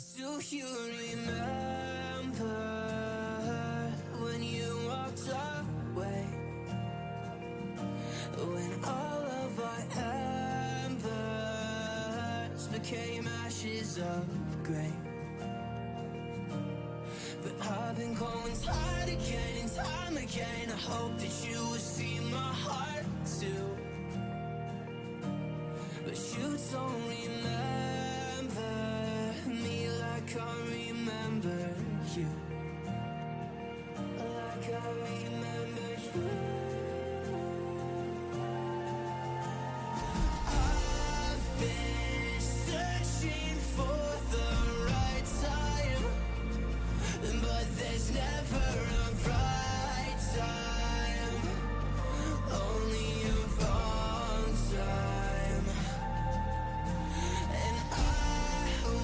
Do you remember when you walked away? When all of our embers became ashes of grey. But I've been going tired again and time again. I hope that you will see my heart too. But you don't remember me like I remember you. Like I remember you. I've been searching for the right time, but there's never a right time, only a wrong time. And I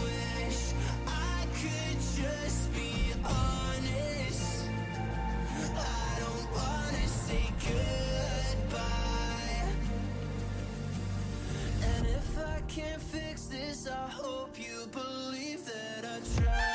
wish I could just be honest. I don't wanna say goodbye. And if I can't fix this, I hope you believe that I tried.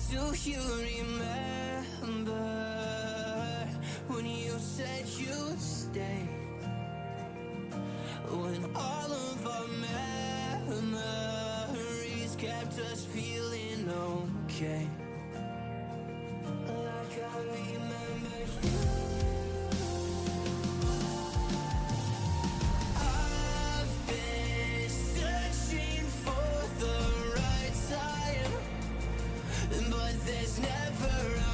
Do you remember when you said you'd stay? When all of our memories kept us feeling okay. Like I remember you. I've been searching for the right time, but there's never a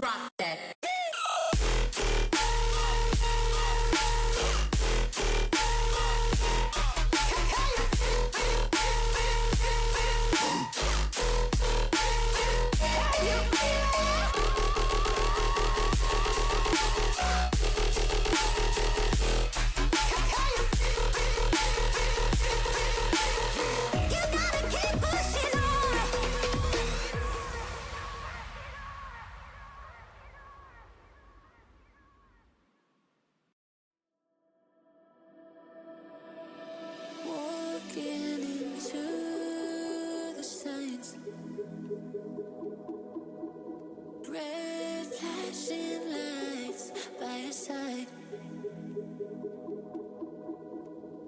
Drop that. Walking into the signs, red flashing lights by your side.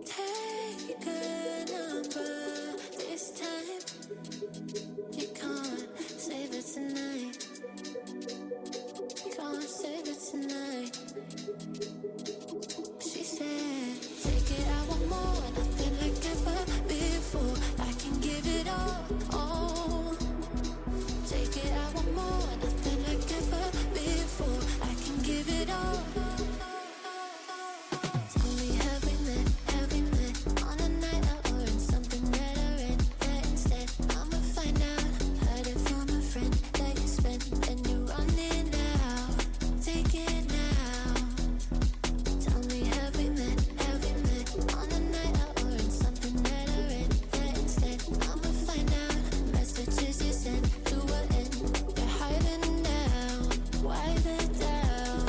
Take a number this time. You can't save it tonight. Can't save it tonight. She said, take it, I want more, nothing like ever before. I can give it all. Take it, I want more, nothing like ever before. I can give it all. Tell me, have we met on a night out or in something that I read? That instead, I'ma find out. Heard it from a friend that you spent and you're running out. Take it now. Tell me, have we met on a night out or in something that I read? That instead, I'ma find out. Messages you sent to an end. You're hiding now. Why the doubt?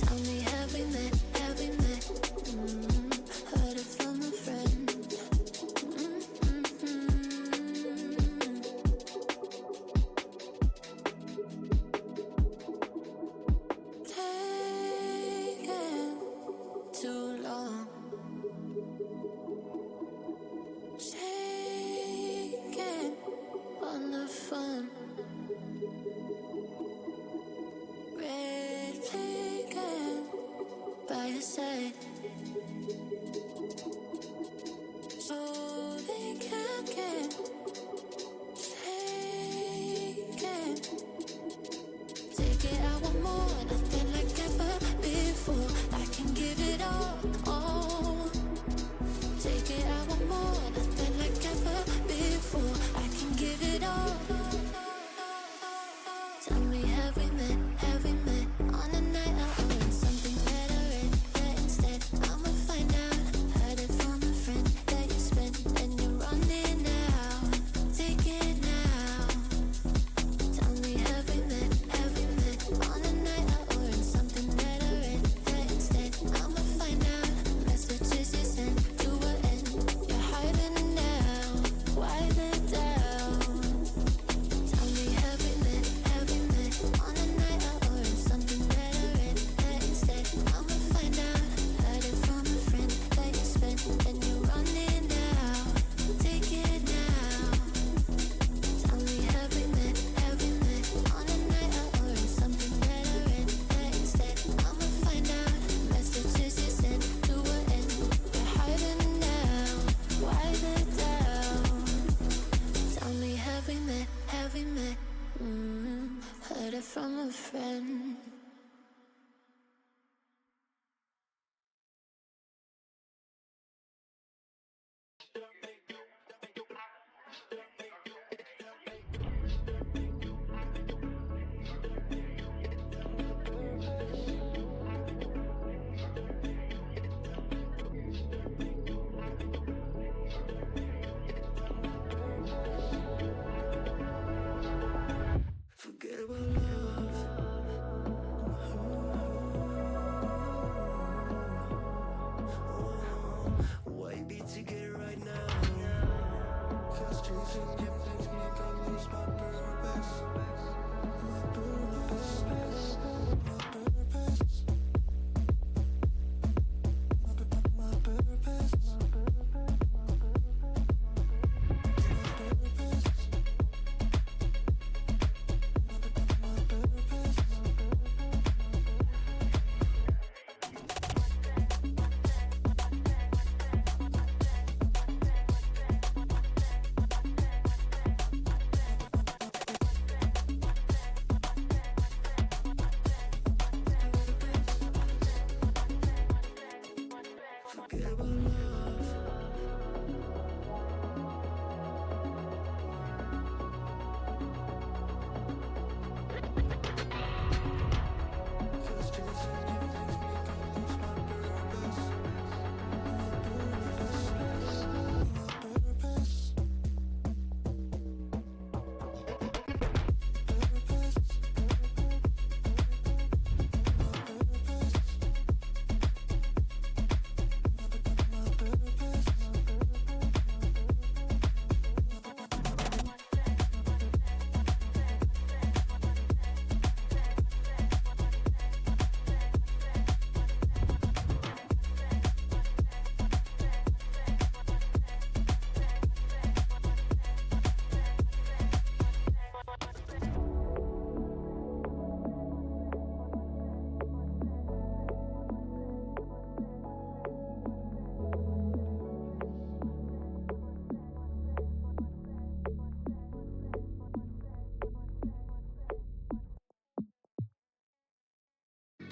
Tell me, have we met? Heard it from a friend. Taking too long. Shaking on the phone. Red flagging by your side. So they can't get taken. Take it, I want more, nothing like ever before. I can give it all. Take it, I want more, nothing like ever before. I can give it all. Tell me, have we met on a night out or in something that I read? That instead, I'ma find out. Heard it from a friend that you spent and you're running out. Take it now. Tell me, have we met on a night out or in something that I read? That instead, I'ma find out. Messages you sent to an end. You're hiding now. Why the doubt? Tell me, have we met on a night out or in something that I read? That instead, I'ma find out. Heard it from a friend that you spent and you're running out. Take it now. Tell me, have we met on a night out or in something that I read? That instead, I'ma find out. Messages you sent to an end. You're hiding now. Why the doubt? Tell me, have we met? Heard it from a friend. Forget about love.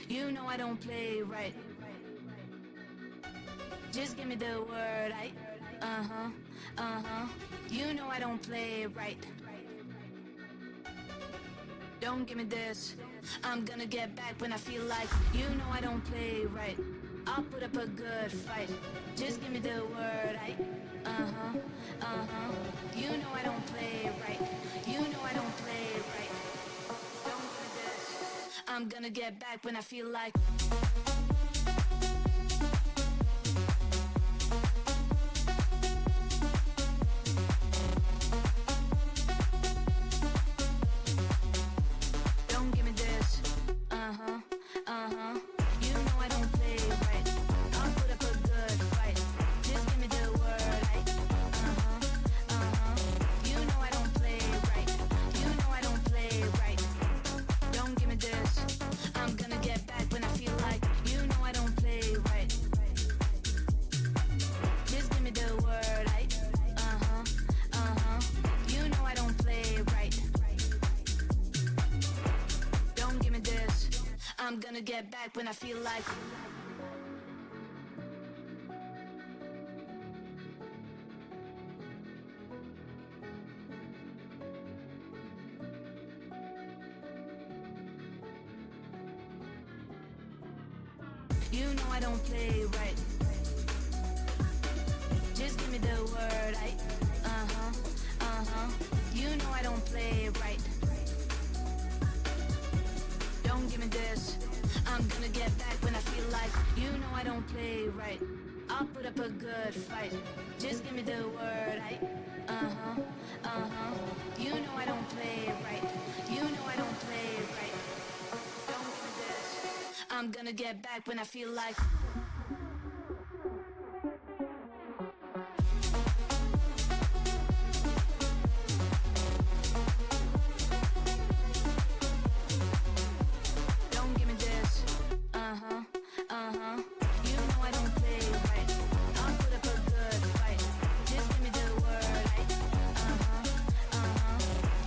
You know I don't play right. Just give me the word, You know I don't play right. Don't give me this. I'm gonna get back when I feel like. You know I don't play right. I'll put up a good fight. Just give me the word, You know I don't play right. You know I don't play right. Don't give me this. I'm gonna get back when I feel like. Don't give me this. You know I don't play right. I'll put up a good fight. Just give me the word, You know I don't play right. You know I don't play right. Don't give me this. I'm gonna get back when I feel like. You know I don't play right. Just give me the word, You know I don't play right. Don't give me this. I'm gonna get back when I feel like. You know I don't play right. Just give me the word, You know I don't play right. Don't give me this. I'm gonna get back when I feel like. You know I don't play right. I'll put up a good fight. Just give me the word, You know I don't play right. You know I don't play right. Don't give me this. I'm gonna get back when I feel like. Don't give me this. You know I don't play right. I'll put up a good fight. Just give me the word,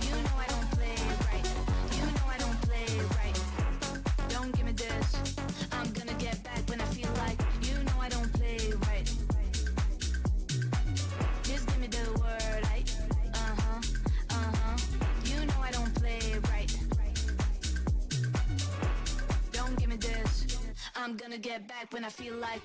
You know I don't play right. You know I don't play right. Don't give me this. I'm gonna get back when I feel like. You know I don't play right. Just give me the word, You know I don't play right. Don't give me this. I'm gonna get back when I feel like.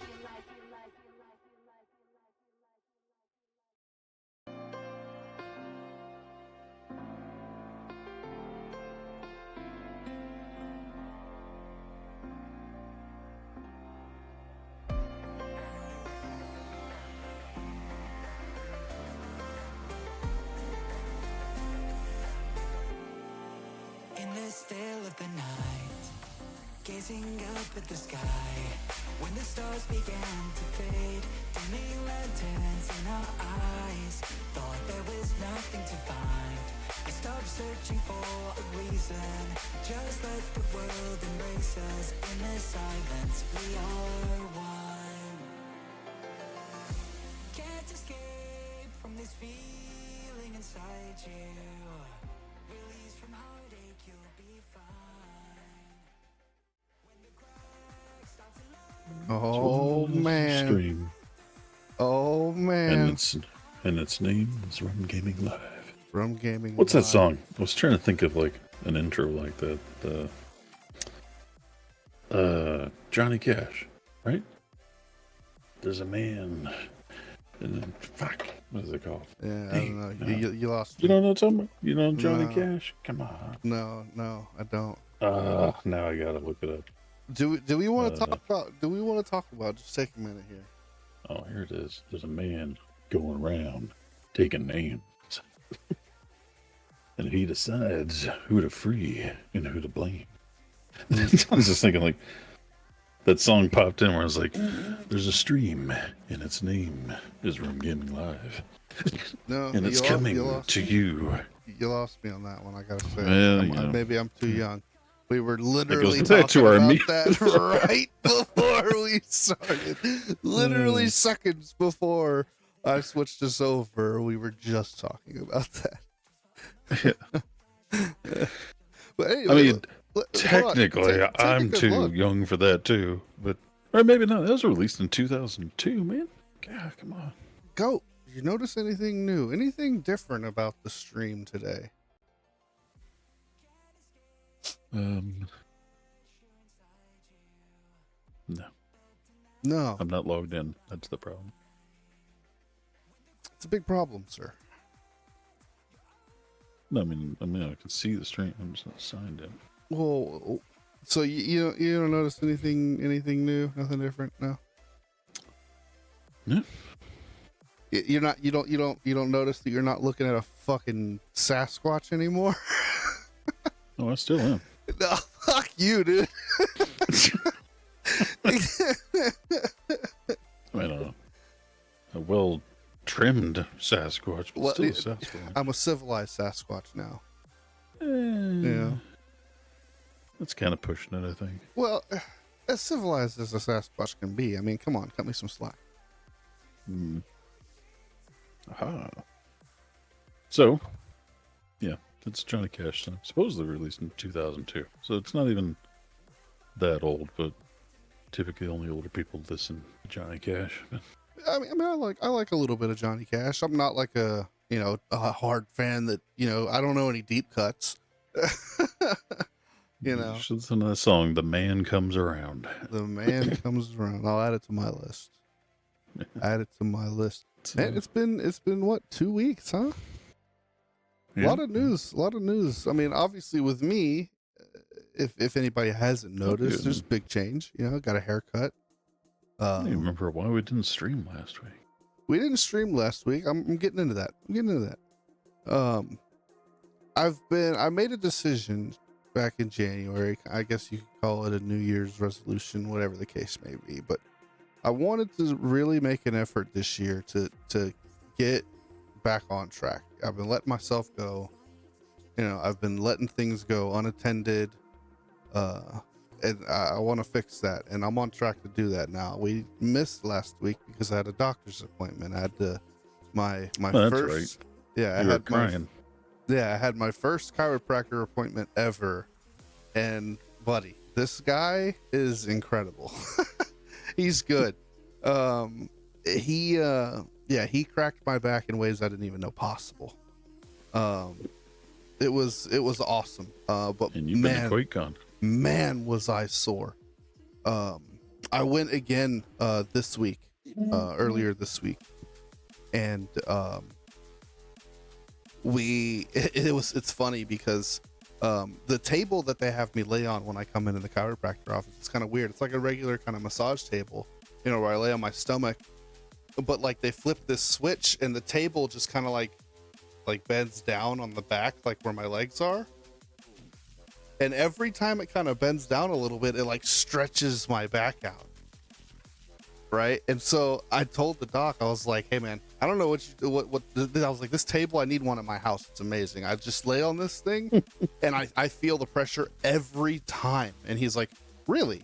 In the still of the night, gazing up at the sky, when the stars began to fade, dimming lanterns in our eyes, thought there was nothing to find. I stopped searching for a reason, just let the world embrace us. In the silence, we are one. Can't escape from this feeling inside you. Release from heartache, you'll be fine. When the cracks start to Oh man. Stream. Oh man. And its name is RUM-Gaming Live. RUM-Gaming. What's Live. that song? I was trying to think of like an intro like that. Johnny Cash, right? There's a man. And then, fuck, what is it called? Yeah, I don't know. You lost me. You don't know something? You know Johnny No. Cash? Come on. No, I don't. Now I gotta look it up. Do we want to talk about? Do we want to talk about? Just take a minute here. Oh, here it is. There's a man going around taking names. And he decides who to free and who to blame. I was just thinking, like, that song popped in where I was like, there's a stream, and its name is RUM-Gaming Live. No, And it's coming to you. You lost me on that one. I gotta say. Well, Maybe I'm too young. We were literally goes back talking to our about that right before we started. Literally seconds before I switched us over, we were just talking about that. Yeah. But anyway, I mean, Hold on, Technically, take a I'm good too look. young for that too, but or maybe not. That was released in 2002, man. God, come on. Go. Did you notice anything new? Anything different about the stream today? No, No, I'm not logged in. That's the problem. it's a big problem, sir. No, I mean, I can see the stream. I'm just not signed in. Well, so you don't notice anything new, nothing different? No. No. You don't notice that you're not looking at a fucking Sasquatch anymore? Oh, I still am. No, fuck you, dude. I mean, a well-trimmed Sasquatch, but Well, still a Sasquatch. I'm a civilized Sasquatch now. Yeah. That's kind of pushing it, I think. Well, as civilized as a Sasquatch can be. I mean, come on, cut me some slack. Aha. So, yeah, that's Johnny Cash song. Supposedly released in 2002. So it's not even that old, but typically only older people listen to Johnny Cash. I mean, I like a little bit of Johnny Cash. I'm not like a hard fan that I don't know any deep cuts. You should listen to that song, "The Man Comes Around." The man comes around. I'll add it to my list. Add it to my list. Man, it's been what, 2 weeks, huh? Yeah. A lot of news. I mean, obviously with me, if anybody hasn't noticed, yeah. there's a big change. Got a haircut. I don't even remember why we didn't stream last week. We didn't stream last week. I'm getting into that. I made a decision back in January. I guess you could call it a New Year's resolution, whatever the case may be. But I wanted to really make an effort this year to get back on track. I've been letting myself go. I've been letting things go unattended. And I want to fix that. And I'm on track to do that now. We missed last week because I had a doctor's appointment. I had my Oh, that's first. right. Yeah, You were crying. I had my first chiropractor appointment ever. And buddy, this guy is incredible. He's good. He cracked my back in ways I didn't even know possible. It was awesome. But And you've been to QuakeCon. man, was I sore. I went again this week, earlier this week, and it's funny because the table that they have me lay on when I come into the chiropractor office, it's kind of weird. It's like a regular kind of massage table, where I lay on my stomach, but like they flip this switch and the table just kind of like bends down on the back, like where my legs are. And every time it kind of bends down a little bit, it like stretches my back out. Right. And so I told the doc, I was like, hey man, I don't know what I was like, this table, I need one at my house. It's amazing. I just lay on this thing and I feel the pressure every time. And he's like, really?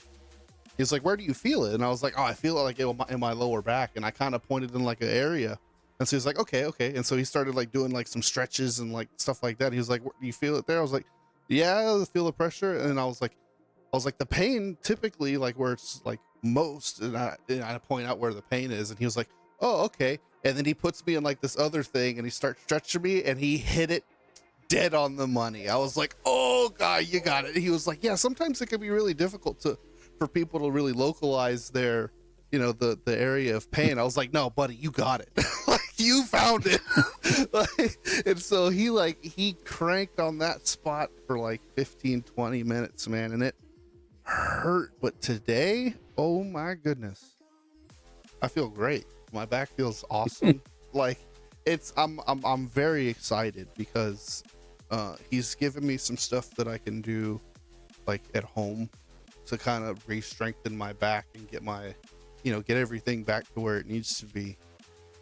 He's like, where do you feel it? And I was like, oh, I feel it like in my lower back. And I kind of pointed in like an area. And so he's like, okay. And so he started like doing like some stretches and like stuff like that. He was like, do you feel it there? I was like, yeah, I feel the pressure. And I was like, the pain typically like where it's like most, and I point out where the pain is, and he was like, oh, okay. And then he puts me in like this other thing and he starts stretching me and he hit it dead on the money. I was like, oh God, you got it. He was like, yeah, sometimes it can be really difficult for people to really localize their, the area of pain. I was like, no, buddy, you got it. Like you found it. And so he cranked on that spot for like 15-20 minutes, man, and it hurt. But today, oh my goodness, I feel great. My back feels awesome. Like I'm very excited because he's given me some stuff that I can do like at home to kind of re-strengthen my back and get my get everything back to where it needs to be,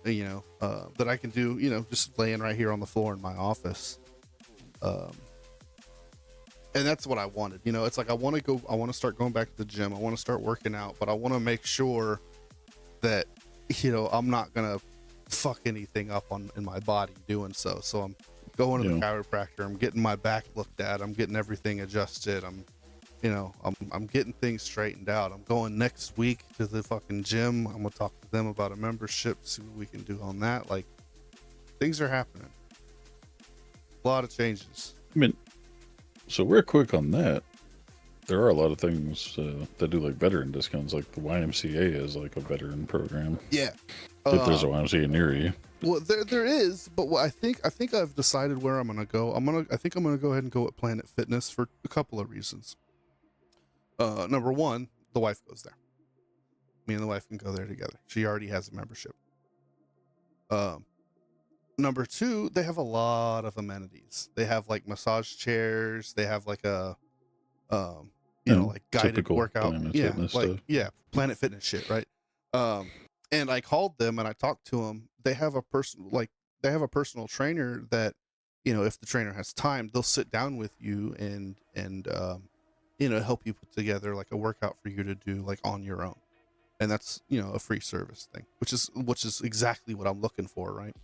that I can do, just laying right here on the floor in my office. And that's what I wanted. It's like I want to start going back to the gym. I want to start working out, but I want to make sure that, I'm not going to fuck anything up in my body doing so. So I'm going to the chiropractor. I'm getting my back looked at. I'm getting everything adjusted. I'm I'm getting things straightened out. I'm going next week to the fucking gym. I'm gonna talk to them about a membership, see what we can do on that. Like, things are happening. A lot of changes. I mean, so real quick on that, there are a lot of things that do like veteran discounts. Like the YMCA is like a veteran program. Yeah. If there's a YMCA near you. Well, there is, but what I think I've decided where I'm gonna go. I think I'm gonna go ahead and go at Planet Fitness for a couple of reasons. Number one, the wife goes there. Me and the wife can go there together. She already has a membership. Number two, they have a lot of amenities. They have like massage chairs. They have like a, like guided workout. Fitness stuff. Planet Fitness shit, right? And I called them and I talked to them. They have a personal trainer that, if the trainer has time, they'll sit down with you and help you put together like a workout for you to do like on your own. And that's, a free service thing, which is exactly what I'm looking for. Right.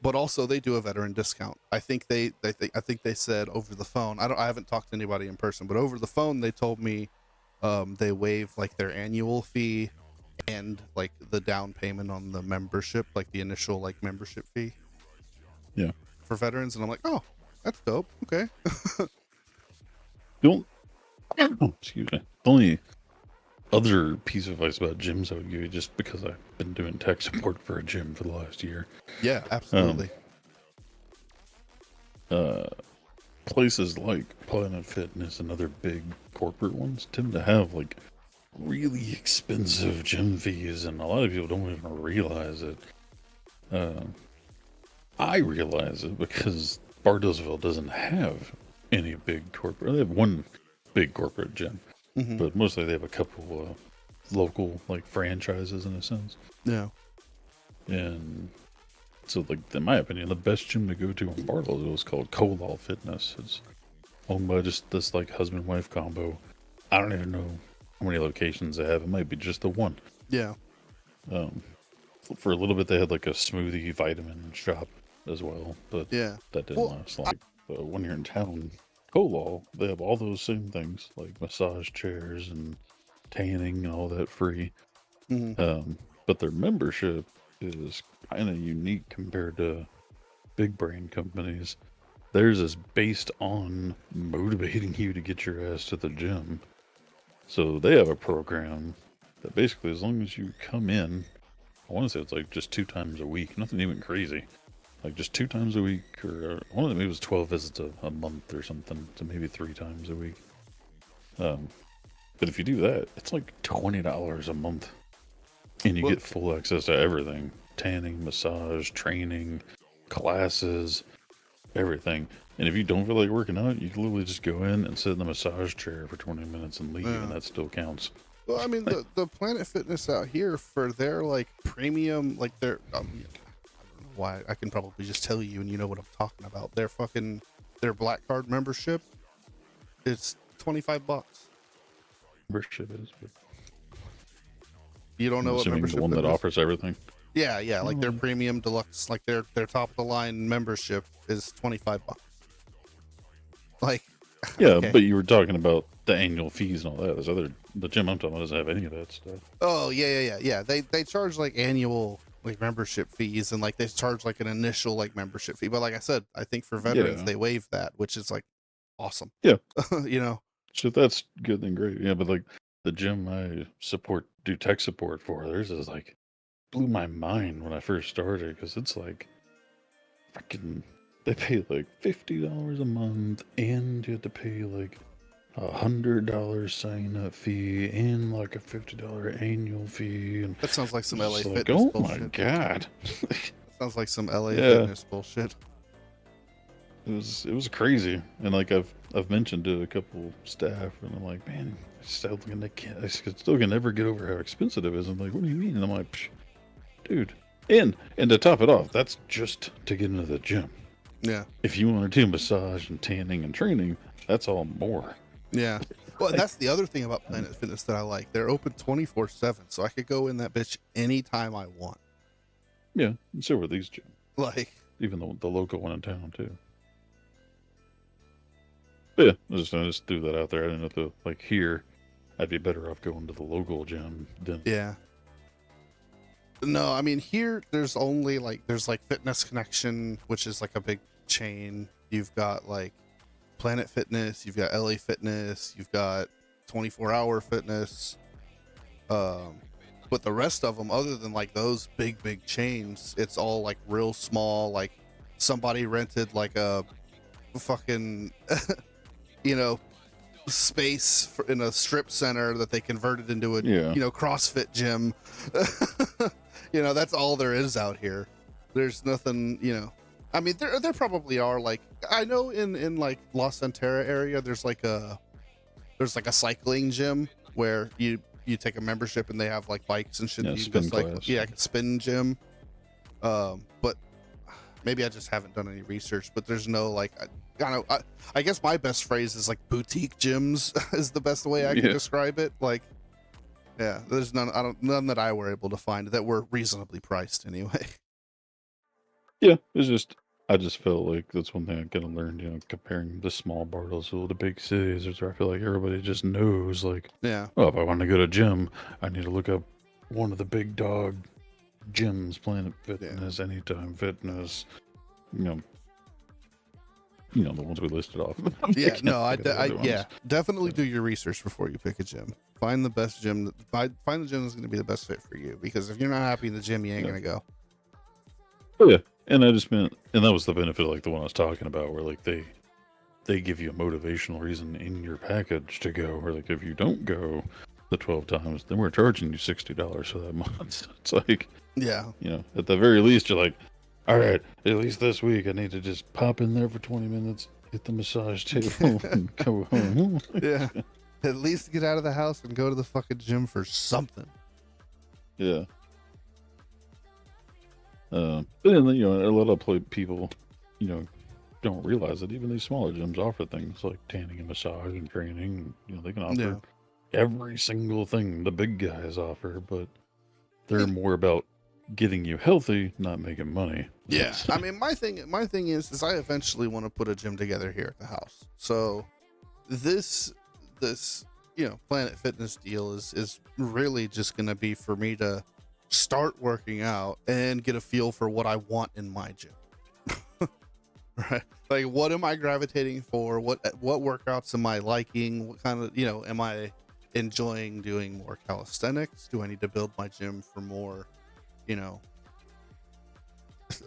But also they do a veteran discount. I think they said over the phone, I haven't talked to anybody in person, but over the phone, they told me, they waive like their annual fee and like the down payment on the membership, like the initial like membership fee. Yeah. For veterans. And I'm like, oh, that's dope. Okay. Excuse me. The only other piece of advice about gyms I would give you, just because I've been doing tech support for a gym for the last year. Yeah, absolutely. Places like Planet Fitness and other big corporate ones tend to have like really expensive gym fees, and a lot of people don't even realize it. I realize it because Bartlesville doesn't have any big corporate. They have one big corporate gym, but mostly they have a couple local like franchises in a sense. Yeah. And so, like, in my opinion, the best gym to go to in Bartlesville is called Colal Fitness. It's owned by just this like husband-wife combo. I don't even know how many locations they have. It might be just the one. Yeah. For a little bit, they had like a smoothie vitamin shop as well, but Yeah. that didn't last long. When you're in town, Colal, they have all those same things like massage chairs and tanning and all that free. But their membership is kind of unique compared to big brand companies. Theirs is based on motivating you to get your ass to the gym. So they have a program that basically, as long as you come in, I want to say it's like just 2 times a week, nothing even crazy. Like just 2 times a week, or one of them, maybe it was 12 visits a month or something, so maybe 3 times a week. But if you do that, it's like $20 a month. And you get full access to everything. Tanning, massage, training, classes, everything. And if you don't feel like working out, you can literally just go in and sit in the massage chair for 20 minutes and leave, and that still counts. Well, I mean, the Planet Fitness out here for their like premium, like their, I don't know why, I can probably just tell you and you know what I'm talking about. Their Black Card membership, it's $25. Membership is, but you don't know what membership the one that offers everything. Yeah, like their premium deluxe, like their top of the line membership is $25. Like, yeah, okay. But you were talking about the annual fees and all that. The gym I'm talking about doesn't have any of that stuff. Oh yeah. They charge like annual like membership fees, and like they charge like an initial like membership fee. But like I said, I think for veterans they waive that, which is like awesome. Yeah, So that's good and great. Yeah, but like the gym I do tech support for, theirs is like blew my mind when I first started, because it's like freaking, they pay like $50 a month, and you have to pay like $100 sign up fee and like a $50 annual fee. And that sounds like some LA Fitness oh bullshit. my god. Sounds like some LA Fitness bullshit. It was crazy. And like I've mentioned to a couple staff, and I'm like, man, I still can never get over how expensive it is. I'm like, what do you mean? And I'm like, psh, dude. And to top it off, that's just to get into the gym. Yeah. If you want to do massage and tanning and training, that's all more. Yeah. Well, that's the other thing about Planet Fitness that I like. They're open 24/7, so I could go in that bitch anytime I want. Yeah, and so are these gyms. Like, even the local one in town too. But yeah, I just threw that out there. I didn't know if like here, I'd be better off going to the local gym than. Yeah. No, I mean here there's only there's Fitness Connection, which is like a big chain. You've got like Planet Fitness, you've got LA Fitness, you've got 24-hour fitness. But the rest of them, other than like those big chains, it's all like real small. Like somebody rented like a fucking space in a strip center that they converted into a CrossFit gym. That's all there is out here. There's nothing. I mean, there probably are, like, I know in like La Centera area there's like a cycling gym where you take a membership and they have like bikes and shit. Yeah, You spin just like class. like a spin gym. But maybe I just haven't done any research. But there's no like I guess my best phrase is like boutique gyms is the best way I can describe it. Like, yeah, there's none that I were able to find that were reasonably priced anyway. Yeah, I just felt like that's one thing I gotta learn, comparing the small Bartlesville to big cities, is where I feel like everybody just knows, like, Yeah. oh, if I want to go to gym, I need to look up one of the big dog gyms, Planet Fitness, Anytime Fitness, the ones we listed off. Yeah, no, definitely do your research before you pick a gym. Find the best gym. Find the gym that's going to be the best fit for you. Because if you're not happy in the gym, you ain't going to go. Oh yeah, and that was the benefit of like the one I was talking about, where like they give you a motivational reason in your package to go. Or like if you don't go the 12 times, then we're charging you $60 for that month. It's like, yeah, at the very least, you're like, all right, at least this week I need to just pop in there for 20 minutes, hit the massage table, and go home. Yeah, at least get out of the house and go to the fucking gym for something. Yeah. But then, a lot of people, don't realize that even these smaller gyms offer things like tanning and massage and training. They can offer every single thing the big guys offer, but they're more about getting you healthy, not making money. Yeah, I mean, my thing is I eventually want to put a gym together here at the house. So this Planet Fitness deal is really just going to be for me to start working out and get a feel for what I want in my gym. Right? Like, what am I gravitating for? What workouts am I liking? What kind of, am I enjoying doing more calisthenics? Do I need to build my gym for more,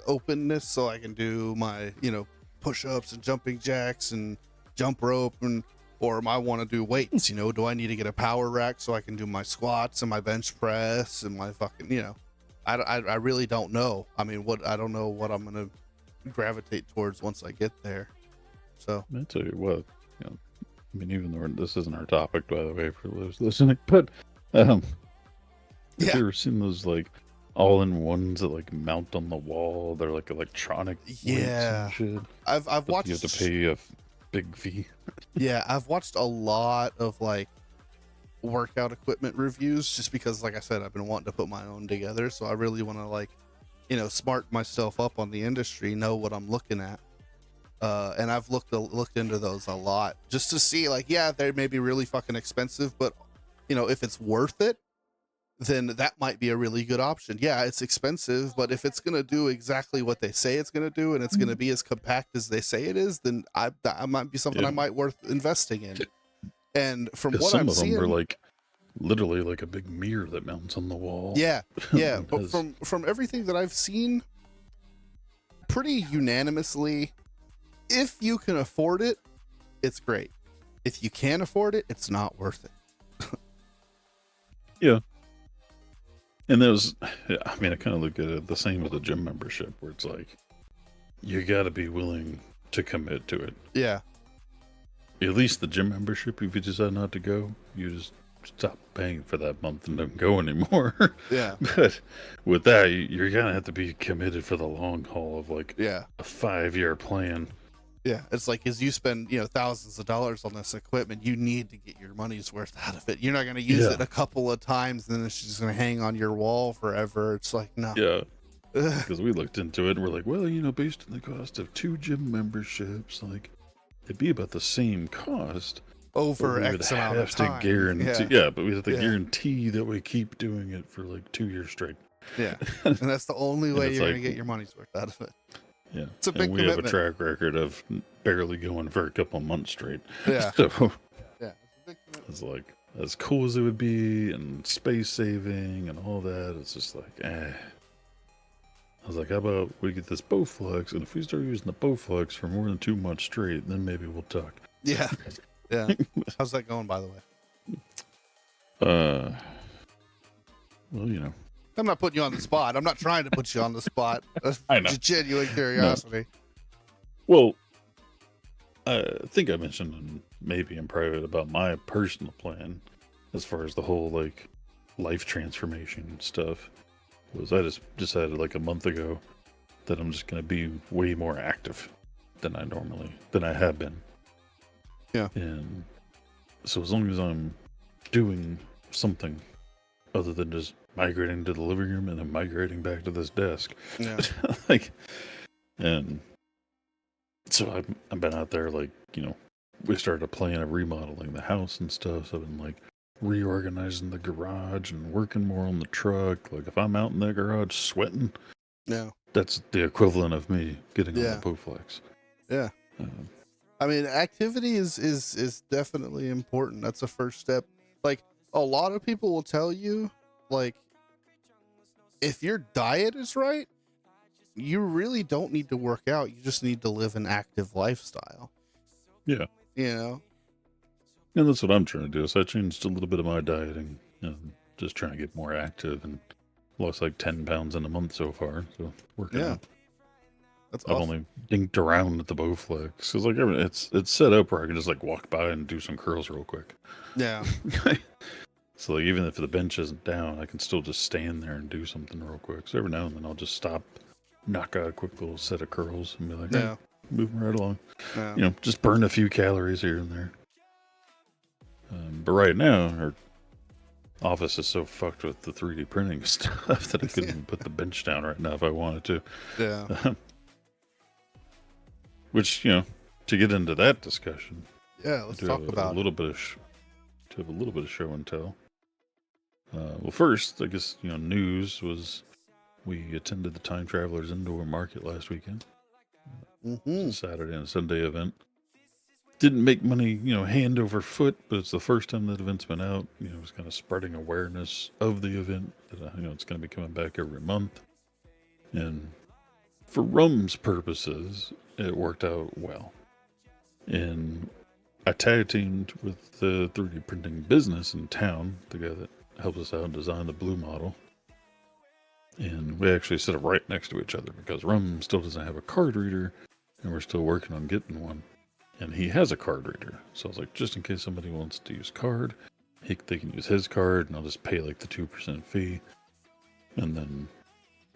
openness so I can do my, push-ups and jumping jacks and jump rope, or am I want to do weights? Do I need to get a power rack so I can do my squats and my bench press and my fucking, I really don't know. I mean, I don't know what I'm going to gravitate towards once I get there. So I tell you what, I mean, even though this isn't our topic, by the way, for those listening, but have you ever seen those like all-in-ones that like mount on the wall? They're like electronic weights and shit. I've watched. You have to pay a big fee. Yeah, I've watched a lot of like workout equipment reviews just because, like I said, I've been wanting to put my own together. So I really want to like, smart myself up on the industry, know what I'm looking at. And I've looked into those a lot just to see, like, yeah, they may be really fucking expensive, but if it's worth it, then that might be a really good option. Yeah, it's expensive, but if it's gonna do exactly what they say it's gonna do, and it's gonna be as compact as they say it is, then that might be something I might worth investing in. And from what I'm seeing, some of them are like literally like a big mirror that mounts on the wall. Yeah, but from everything that I've seen, pretty unanimously, if you can afford it, it's great. If you can't afford it, it's not worth it. Yeah. And I mean, I kind of look at it the same as a gym membership, where it's like, you got to be willing to commit to it. Yeah. At least the gym membership, if you decide not to go, you just stop paying for that month and don't go anymore. Yeah. But with that, you're going to have to be committed for the long haul of like a 5-year plan. Yeah, it's like, as you spend, thousands of dollars on this equipment, you need to get your money's worth out of it. You're not going to use it a couple of times and then it's just going to hang on your wall forever. It's like, no. Yeah. Because we looked into it and we're like, well, based on the cost of 2 gym memberships, like, it'd be about the same cost. But over we would X amount of have to time. guarantee, yeah, but we have to Yeah. guarantee that we keep doing it for like 2 years straight. Yeah. And that's the only way it's you're like- going to get your money's worth out of it. Yeah, It's a big and we have a commitment. track record of barely going for a couple months straight. Yeah. So Yeah. It's a big commitment. it's like, as cool as it would be, and space saving and all that, it's just like, I was like, how about we get this Bowflex, and if we start using the Bowflex for more than 2 months straight, then maybe we'll talk. Yeah. Yeah. How's that going, by the way? Well, you know, I'm not putting you on the spot. I'm not trying to put you on the spot. That's I know. just genuine curiosity. well, I think I mentioned maybe in private about my personal plan as far as the whole like life transformation stuff. Was I just decided like a month ago that I'm just going to be way more active than I have been. Yeah. And so as long as I'm doing something other than just migrating to the living room and then migrating back to this desk, Yeah. like, and so I've been out there, like, you know, we started a plan of remodeling the house and stuff. So I've been like reorganizing the garage and working more on the truck. Like if I'm out in the garage sweating, Yeah. that's the equivalent of me getting Yeah. on the Bowflex. Yeah. I mean, activity is definitely important. That's a first step. Like a lot of people will tell you, like, if your diet is right, you really don't need to work out. You just need to live an active lifestyle. Yeah. You know? And that's what I'm trying to do. So I changed a little bit of my dieting and just trying to get more active, and lost like 10 pounds in a month so far. So working Yeah. out. That's I've awesome. only dinked around at the Bowflex. Cause like it's set up where I can just like walk by and do some curls real quick. Yeah. So like even if the bench isn't down, I can still just stand there and do something real quick. So every now and then I'll just stop, knock out a quick little set of curls, and be like, Yeah. moving right along. Yeah. You know, just burn a few calories here and there. But right now, our office is so fucked with the 3D printing stuff that I couldn't even put the bench down right now if I wanted to. Yeah. Which, you know, to get into that discussion, Yeah. Let's to talk have about a little bit of to have a little bit of show and tell. Well, first, I guess, you know, news was we attended the Time Travelers Indoor Market last weekend. it. It's a Saturday and Sunday event. Didn't make money, you know, hand over foot, but it's the first time that event's been out. You know, it's kind of spreading awareness of the event. That, you know, it's going to be coming back every month. And for RUM's purposes, it worked out well. And I tag teamed with the 3D printing business in town, the guy that helped us out and design the blue model. And we actually sit right next to each other because RUM still doesn't have a card reader, and we're still working on getting one. And he has a card reader. So I was like, just in case somebody wants to use card, they can use his card, and I'll just pay like the 2% fee. And then,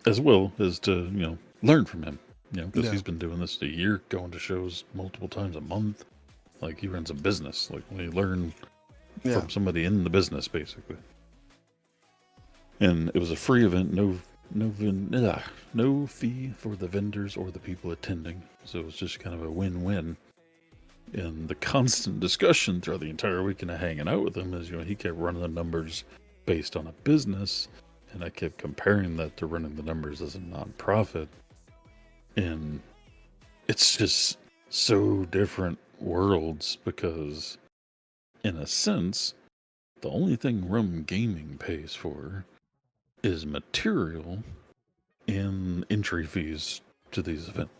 as well as to, you know, learn from him. You know, because he's been doing this a year, going to shows multiple times a month. Like, he runs a business. Like, we learn from somebody in the business, basically. And it was a free event, no fee for the vendors or the people attending. So it was just kind of a win-win. And the constant discussion throughout the entire weekend of hanging out with him is, you know, he kept running the numbers based on a business, and I kept comparing that to running the numbers as a nonprofit. And it's just so different worlds because, in a sense, the only thing RUM-Gaming pays for is material and entry fees to these events.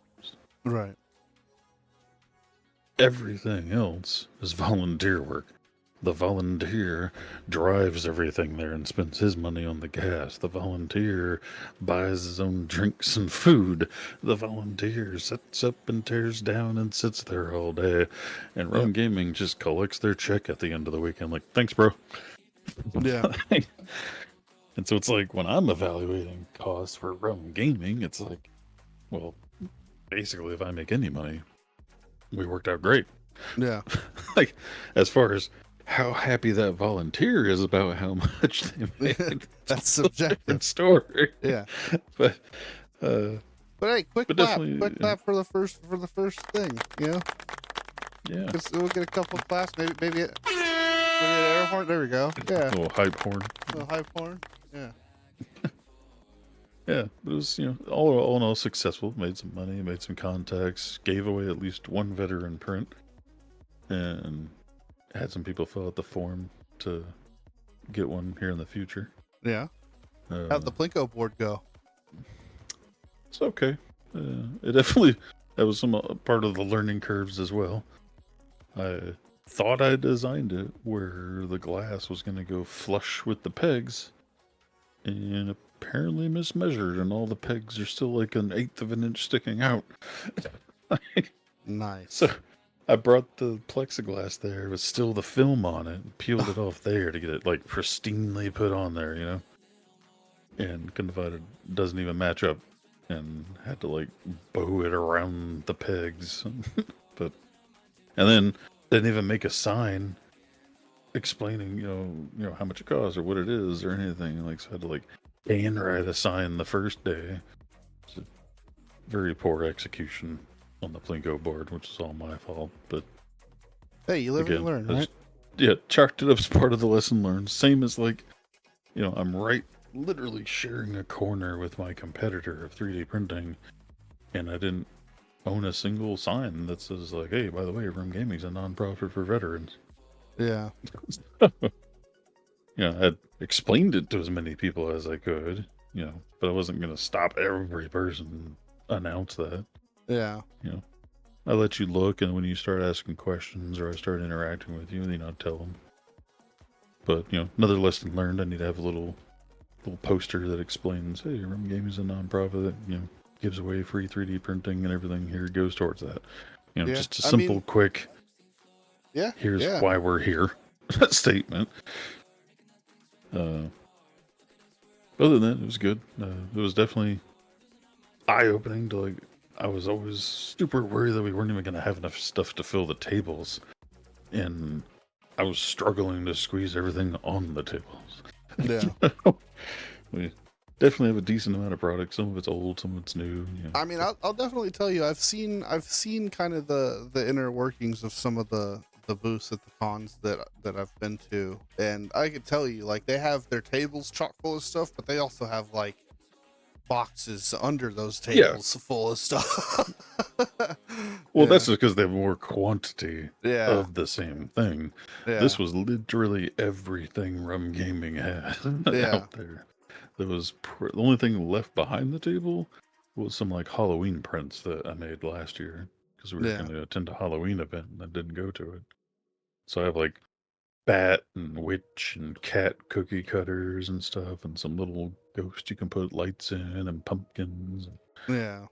Right. Everything else is volunteer work. The volunteer drives everything there and spends his money on the gas. The volunteer buys his own drinks and food. The volunteer sets up and tears down and sits there all day. And RUM-Gaming just collects their check at the end of the weekend. Like, thanks, bro. Yeah. And so it's like, when I'm evaluating costs for RUM-Gaming, it's like, well, basically, if I make any money, we worked out great. Yeah. Like, as far as how happy that volunteer is about how much they made, That's subjective. story. Yeah. But But hey, quick But clap. definitely, Quick clap for the first thing, you know? Yeah. We'll get a couple of class. Maybe an air horn. There we go. Yeah. A little hype horn. A little hype horn. Yeah. Yeah, but it was, all in all successful. Made some money, made some contacts, gave away at least one veteran print, and had some people fill out the form to get one here in the future. Yeah. How'd the Plinko board go? It's okay. It definitely, that was some part of the learning curves as well. I thought I designed it where the glass was going to go flush with the pegs, and apparently mismeasured, and all the pegs are still like 1/8 of an inch sticking out. Nice. So I brought the plexiglass there with still the film on it, and peeled it off there to get it like pristinely put on there, and couldn't find it doesn't even match up, and had to like bow it around the pegs. And then didn't even make a sign explaining, how much it costs or what it is or anything. Like, so I had to like handwrite a sign the first day. It's a very poor execution on the Plinko board, which is all my fault. But hey, you live and you learn, right? Yeah, chalked it up as part of the lesson learned. Same as like, I'm literally sharing a corner with my competitor of 3D printing, and I didn't own a single sign that says like, hey, by the way, RUM-Gaming is a non-profit for veterans. Yeah. I had explained it to as many people as I could, but I wasn't going to stop every person announce that. Yeah. I let you look, and when you start asking questions or I start interacting with you, I'd tell them. But, another lesson learned, I need to have a little poster that explains, hey, RUM-Gaming is a non-profit that, gives away free 3D printing, and everything here goes towards that. Just a simple, quick, here's why we're here statement. Other than that, it was good. It was definitely eye-opening to like, I was always super worried that we weren't even going to have enough stuff to fill the tables, and I was struggling to squeeze everything on the tables. Yeah. We definitely have a decent amount of product. Some of it's old, some of it's new. I mean, I'll definitely tell you, I've seen kind of the inner workings of some of the booths at the cons that I've been to, and I could tell you, like, they have their tables chock full of stuff, but they also have like boxes under those tables full of stuff. Well, that's just because they have more quantity of the same thing. This was literally everything RUM-Gaming had out there. There was the only thing left behind the table was some like Halloween prints that I made last year, because we were going to attend a Halloween event and I didn't go to it. So I have like bat and witch and cat cookie cutters and stuff, and some little ghosts you can put lights in, and pumpkins. Yeah.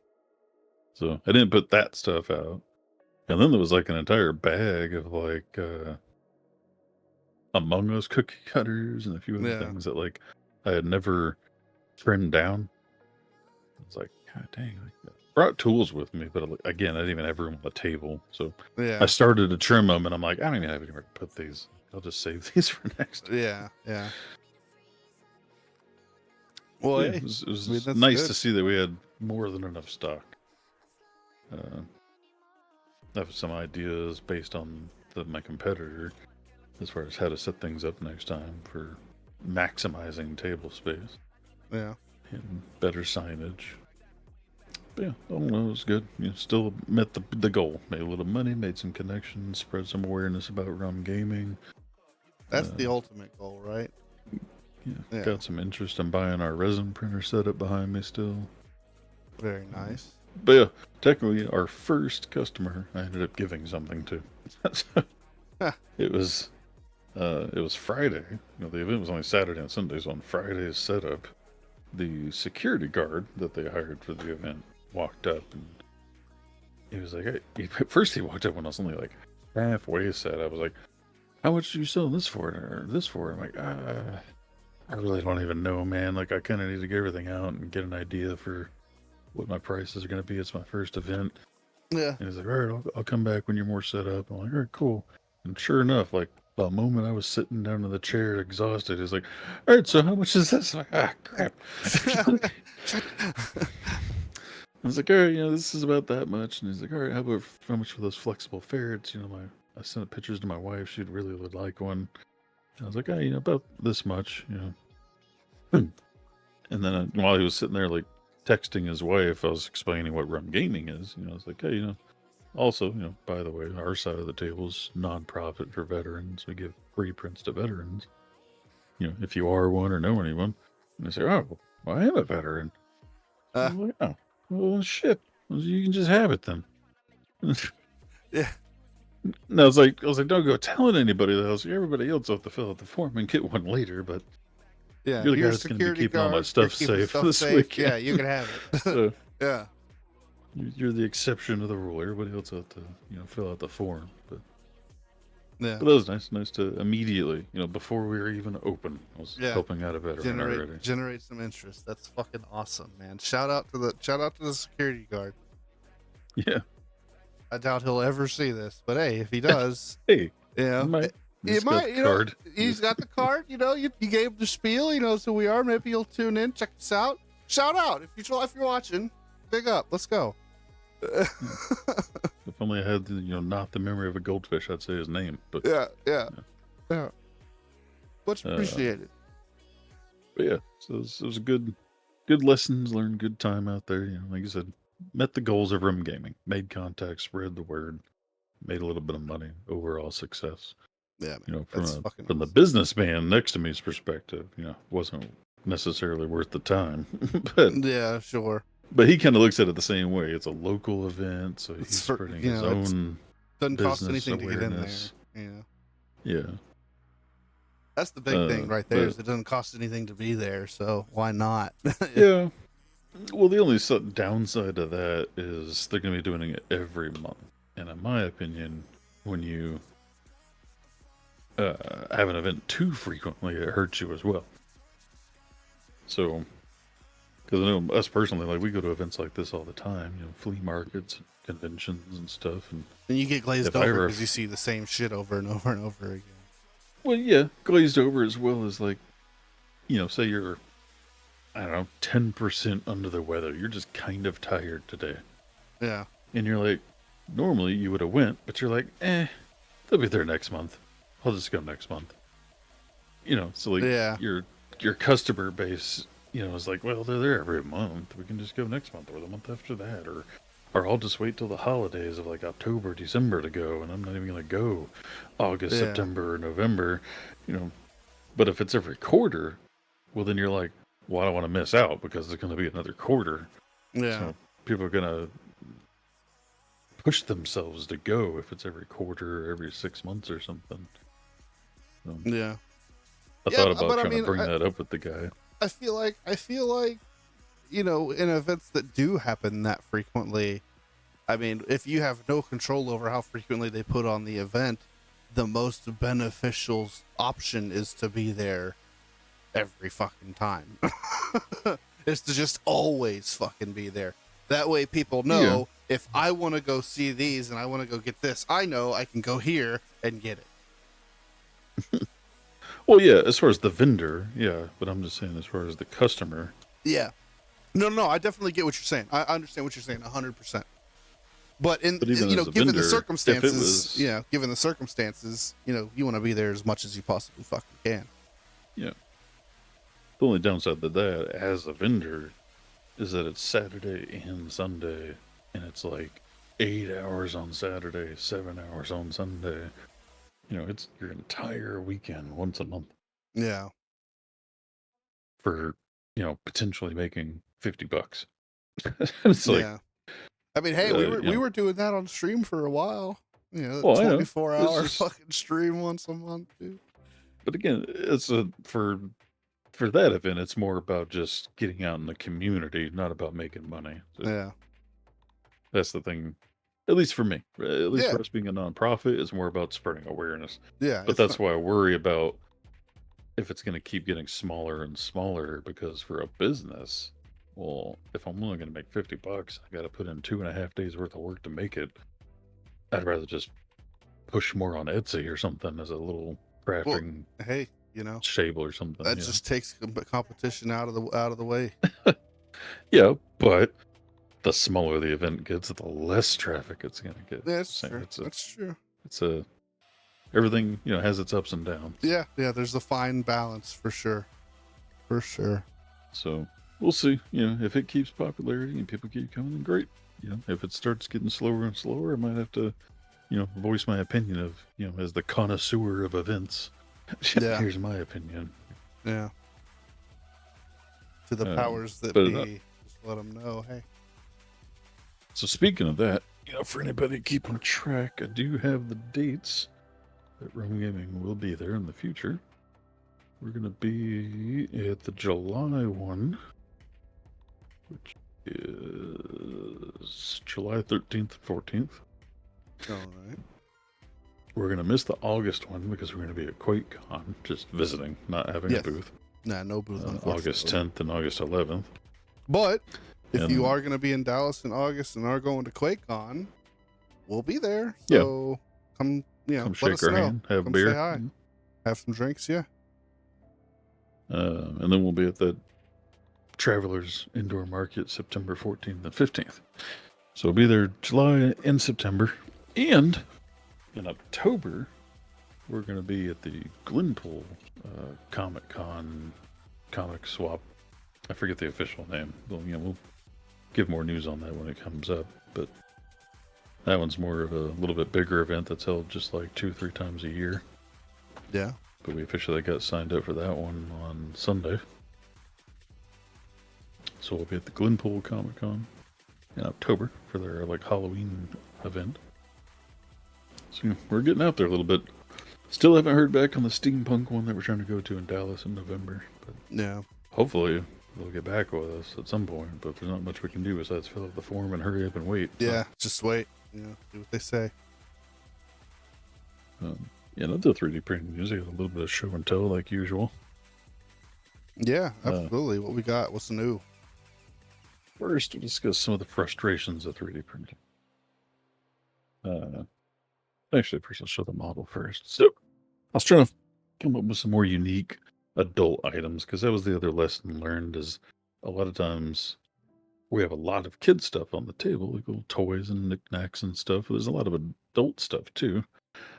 So I didn't put that stuff out. And then there was like an entire bag of like Among Us cookie cutters and a few other things that like I had never trimmed down. It's like, God dang, I brought tools with me, but again, I didn't even have room on the table. So I started to trim them, and I'm like, I don't even have anywhere to put these. I'll just save these for next time. Yeah. Well, it was nice to see that we had more than enough stock. I have some ideas based on my competitor as far as how to set things up next time for maximizing table space. Yeah. And better signage. But yeah, I don't know, it was good. Still met the goal. Made a little money, made some connections, spread some awareness about RUM-Gaming. That's the ultimate goal, right? Yeah. Got some interest in buying our resin printer setup behind me still. Very nice. But yeah, technically our first customer I ended up giving something to. It was Friday. The event was only Saturday and Sunday, so on Friday's setup, the security guard that they hired for the event walked up, and he was like, hey, first he walked up when I was only like halfway set. I was like, how much are you selling this for or this for? I'm like, I really don't even know, man. Like, I kind of need to get everything out and get an idea for what my prices are going to be. It's my first event. Yeah. And he's like, all right, I'll come back when you're more set up. I'm like, all right, cool. And sure enough, like, the moment I was sitting down in the chair exhausted, he's like, all right, so how much is this? I'm like, crap. I was like, all right, this is about that much. And he's like, all right, how much for those flexible ferrets? I sent pictures to my wife. She'd really would like one. And I was like, about this much, And then while he was sitting there, like, texting his wife, I was explaining what RUM-Gaming is. I was like, hey, also, by the way, our side of the table is nonprofit for veterans. We give free prints to veterans. If you are one or know anyone. And they say, oh, well, I am a veteran. I'm like, oh, well, shit. Well, you can just have it then. Yeah. No, I was like, don't go telling anybody that. I was like, everybody else will have to fill out the form and get one later, but Yeah. you're the guy Your that's going to be security keeping all my guard, stuff you're keeping safe this weekend. Yeah, you can have it. So, Yeah. you're the exception to the rule. Everybody else will have to, fill out the form. But Yeah. that was nice. Nice to immediately, before we were even open, I was helping out a veteran already. Generate some interest. That's fucking awesome, man. Shout out to the security guard. Yeah. I doubt he'll ever see this, but hey, if he does, Hey, he's got the card. You gave him the spiel. So we are. Maybe he'll tune in, check us out. Shout out if you're watching. Big up. Let's go. If only I had, not the memory of a goldfish, I'd say his name. But yeah. Much appreciated. But yeah, so it was a good lessons learned, good time out there. Like I said, met the goals of RUM-Gaming, made contacts, spread the word, made a little bit of money, overall success. Yeah, man, from the businessman next to me's perspective, wasn't necessarily worth the time. But yeah, sure. But he kind of looks at it the same way. It's a local event, so he's spreading his own. Doesn't cost anything awareness. to get in there. Yeah. That's the big thing right there. Is it doesn't cost anything to be there, so why not? Yeah. Well, the only downside of that is they're going to be doing it every month, and in my opinion, when you have an event too frequently, it hurts you as well. So, because I know us personally, like, we go to events like this all the time, flea markets, conventions and stuff, and you get glazed over because you see the same shit over and over and over again. Well, yeah, glazed over as well as, like, say you're, I don't know, 10% under the weather. You're just kind of tired today. Yeah. And you're like, normally you would have went, but you're like, they'll be there next month. I'll just go next month. So, like, your customer base, is like, well, they're there every month. We can just go next month or the month after that. Or I'll just wait till the holidays of, like, October, December to go, and I'm not even going to go August, September, or November, But if it's every quarter, well, then you're like, well, I don't want to miss out because there's going to be another quarter. Yeah. So people are going to push themselves to go if it's every quarter or every 6 months or something. So, yeah. I thought about trying to bring that up with the guy. I feel like, in events that do happen that frequently, I mean, if you have no control over how frequently they put on the event, the most beneficial option is to be there every fucking time. Is to just always fucking be there. That way people know if I want to go see these and I want to go get this, I know I can go here and get it. Well, yeah, as far as the vendor, but I'm just saying as far as the customer. Yeah. No, I definitely get what you're saying. I understand what you're saying 100%. But given the circumstances, given the circumstances, you want to be there as much as you possibly fucking can. Yeah. The only downside to that as a vendor is that it's Saturday and Sunday, and it's like 8 hours on Saturday, 7 hours on Sunday. It's your entire weekend once a month. Yeah. For, potentially making $50. It's like, I mean, hey, we were doing that on stream for a while. 24-hour fucking stream once a month, dude. But again, it's for that event, it's more about just getting out in the community, not about making money. So that's the thing. At least for me. At least for us being a nonprofit, it's more about spreading awareness. Yeah. But that's why I worry about if it's going to keep getting smaller and smaller, because for a business, well, if I'm only going to make $50, I got to put in 2.5 days worth of work to make it. I'd rather just push more on Etsy or something as a little crafting table or something. That just takes competition out of the way. Yeah, but the smaller the event gets, the less traffic it's gonna get. That's So true. That's true. It's a everything, has its ups and downs. Yeah, there's a fine balance for sure. For sure. So we'll see. If it keeps popularity and people keep coming, then great. If it starts getting slower and slower, I might have to, voice my opinion of, as the connoisseur of events. Yeah. Here's my opinion. Yeah. To the powers that but, be, just let them know, hey. So speaking of that, for anybody keeping track, I do have the dates that RUM-Gaming will be there in the future. We're going to be at the July one, which is July 13th and 14th. All right. We're going to miss the August one because we're going to be at QuakeCon, just visiting, not having a booth. Nah, no booth, August 10th and August 11th. But if And- you are going to be in Dallas in August and are going to QuakeCon, we'll be there. So come, Come let shake us our know. hand, have a Come beer. say hi. Have some drinks, yeah. And then we'll be at the Travelers Indoor Market September 14th and 15th. So we'll be there July and September. And in October, we're going to be at the Glenpool Comic Con Comic Swap. I forget the official name. We'll give more news on that when it comes up. But that one's more of a little bit bigger event that's held just like 2-3 times a year. Yeah. But we officially got signed up for that one on Sunday. So we'll be at the Glenpool Comic Con in October for their Halloween event. So we're getting out there a little bit. Still haven't heard back on the steampunk one that we're trying to go to in Dallas in November. But Yeah. hopefully they'll get back with us at some point. But there's not much we can do besides fill out the form and hurry up and wait. Yeah. Just wait. Do what they say. Another 3D printing music, a little bit of show and tell like usual. Yeah, absolutely. What we got? What's new? First, we'll discuss some of the frustrations of 3D printing. Actually, first I'll show the model first. So, I was trying to come up with some more unique adult items, because that was the other lesson learned, is a lot of times we have a lot of kid stuff on the table, like little toys and knickknacks and stuff. There's a lot of adult stuff, too.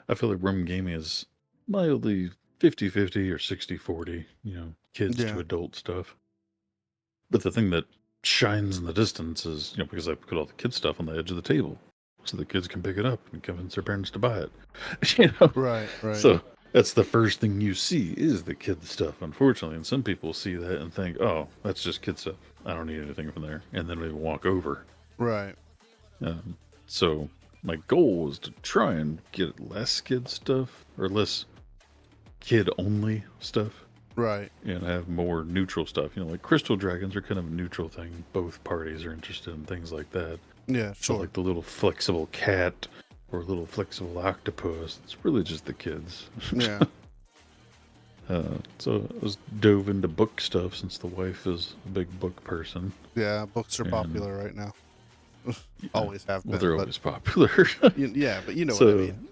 I feel like RUM-Gaming is mildly 50-50 or 60-40, kids to adult stuff. But the thing that shines in the distance is, because I put all the kid stuff on the edge of the table so the kids can pick it up and convince their parents to buy it. Right. So that's the first thing you see is the kid stuff, unfortunately. And some people see that and think, oh, that's just kid stuff. I don't need anything from there. And then they walk over. Right. So my goal was to try and get less kid stuff or less kid only stuff. Right. And have more neutral stuff. Like crystal dragons are kind of a neutral thing. Both parties are interested in things like that. Yeah, So sure. like the little flexible cat or little flexible octopus, it's really just the kids. Yeah. So I was dove into book stuff since the wife is a big book person. Yeah, books are popular right now. Always have been. Well, they're but always popular. yeah, but you know So, what I mean.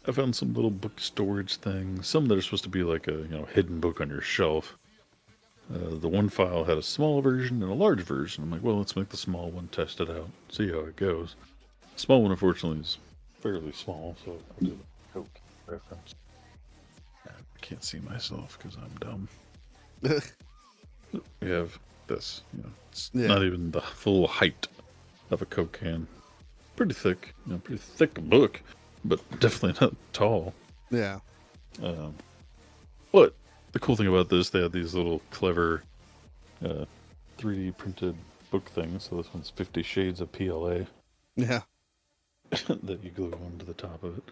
I found some little book storage things. Some that are supposed to be like a hidden book on your shelf. The one file had a small version and a large version. I'm like, well, let's make the small one, test it out, see how it goes. The small one, unfortunately, is fairly small, so I'll do a Coke reference. I can't see myself because I'm dumb. We have this. It's not even the full height of a Coke can. Pretty thick, pretty thick book, but definitely not tall. Yeah. But the cool thing about this, they have these little clever 3D printed book things. So this one's 50 Shades of PLA Yeah. that you glue onto the top of it.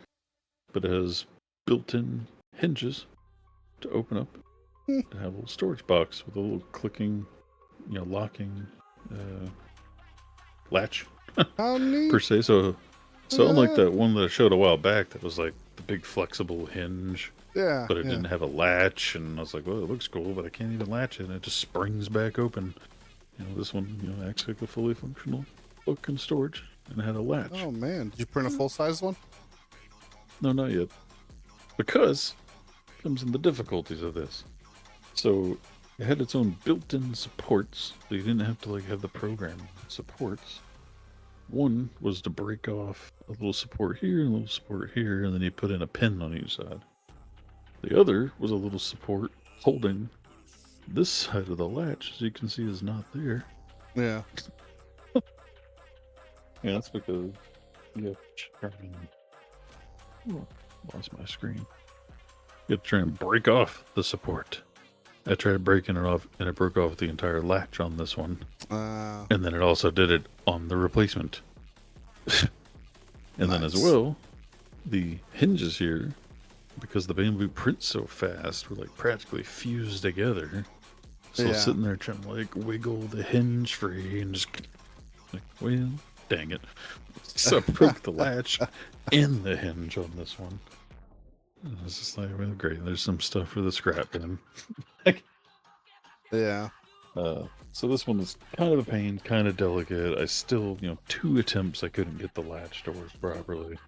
But it has built-in hinges to open up and have a little storage box with a little clicking, locking latch How neat. per se. So unlike that one that I showed a while back that was like the big flexible hinge, Yeah. but it didn't have a latch, and I was like, well, it looks cool, but I can't even latch it, and it just springs back open. This one, acts like a fully functional book and storage, and it had a latch. Oh man, did you print a full size one? No, not yet. Because comes in the difficulties of this. So It had its own built-in supports, so you didn't have to like have the program supports. One was to break off a little support here and a little support here, and then you put in a pin on each side. The other was a little support holding this side of the latch, as you can see, is not there. Yeah. Yeah, that's because you have to try and... Oh, lost my screen. You have to try and break off the support. I tried breaking it off, and it broke off the entire latch on this one. And then it also did it on the replacement. And then as well, the hinges here, because the bamboo prints so fast, were like practically fused together. So Yeah. sitting there trying to like wiggle the hinge free and just like, well, dang it. So I broke the latch and the hinge on this one. And I was just like, well, great. There's some stuff for the scrap bin. Yeah. So this one is kind of a pain, kind of delicate. I still, 2 attempts I couldn't get the latch to work properly.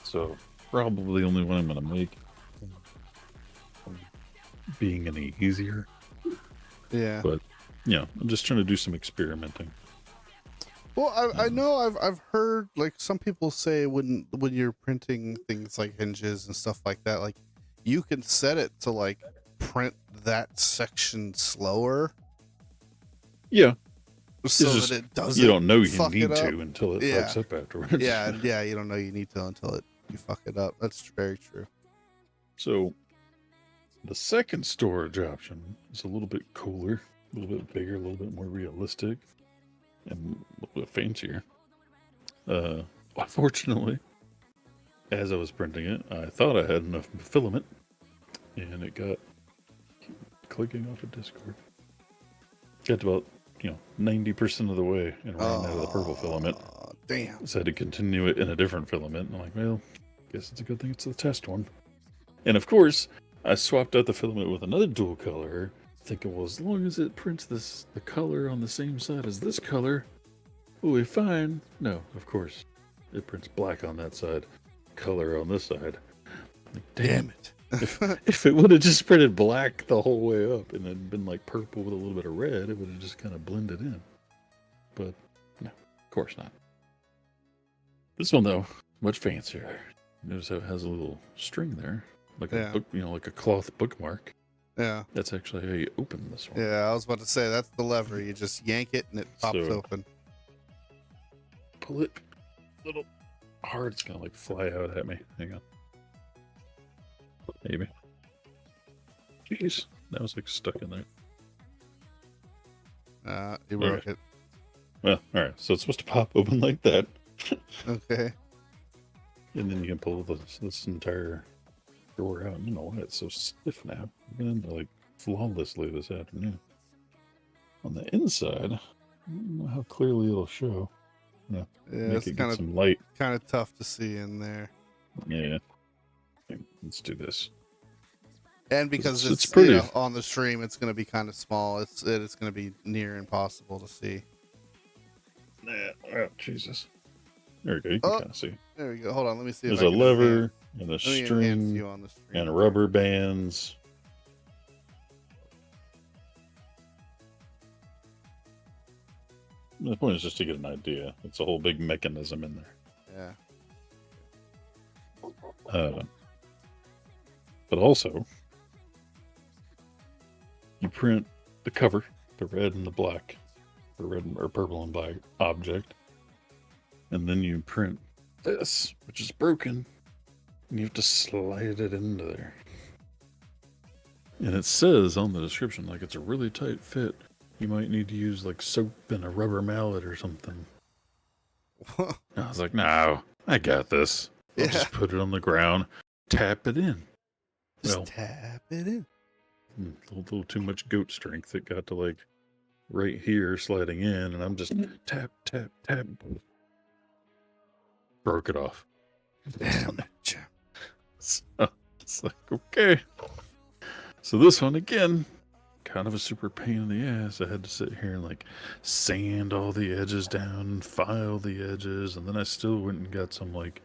So probably the only one I'm going to make being any easier. Yeah. But, I'm just trying to do some experimenting. Well, I know I've heard like some people say when you're printing things like hinges and stuff like that, like you can set it to like print that section slower. Yeah. So just, that it doesn't. You don't know you fuck need it up. to until it fucks up afterwards. Yeah, you don't know you need to until you fuck it up. That's very true. So the second storage option is a little bit cooler, a little bit bigger, a little bit more realistic, and a little bit fancier. Unfortunately, as I was printing it, I thought I had enough filament, and it got clicking off of Discord. Got about 90% of the way and ran out of the purple filament. Damn. So I had to continue it in a different filament. And I'm like, well, guess it's a good thing it's the test one. And of course, I swapped out the filament with another dual color, thinking, well, as long as it prints the color on the same side as this color, we'll be fine. No, of course, it prints black on that side, color on this side. Like, damn it. If it would have just printed black the whole way up and then been like purple with a little bit of red, it would have just kind of blended in. But no, of course not. This one though, much fancier. Notice how it has a little string there, like a book, like a cloth bookmark. Yeah. That's actually how you open this one. Yeah, I was about to say that's the lever. You just yank it and it pops open. Pull it a little hard. It's gonna like fly out at me. Hang on. Maybe. Jeez, that was like stuck in there. You broke it. Well, all right. So it's supposed to pop open like that. Okay. And then you can pull this entire door out. I don't know why it's so stiff now. I've been into like flawlessly this afternoon. On the inside, I don't know how clearly it'll show. Yeah, make it get some of light. Kind of tough to see in there. Yeah. Let's do this. And because it's pretty on the stream, it's going to be kind of small. It's going to be near impossible to see. Oh, Jesus. There we go. You can kind of see. There we go. Hold on. Let me see. There's a lever and a string on the stream and rubber bands. The point is just to get an idea. It's a whole big mechanism in there. Yeah. But also, you print the cover, the red and the black, or or purple and black object, and then you print this, which is broken, and you have to slide it into there. And it says on the description, like it's a really tight fit. You might need to use like soap and a rubber mallet or something. I was like, no, I got this. I'll just put it on the ground, tap it in. Just tap it in. A little too much goat strength. It got to like right here sliding in, and I'm just tap, tap, tap. Broke it off. Damn. So it's like, okay. So this one, again, kind of a super pain in the ass. I had to sit here and like sand all the edges down, file the edges, and then I still went and got some like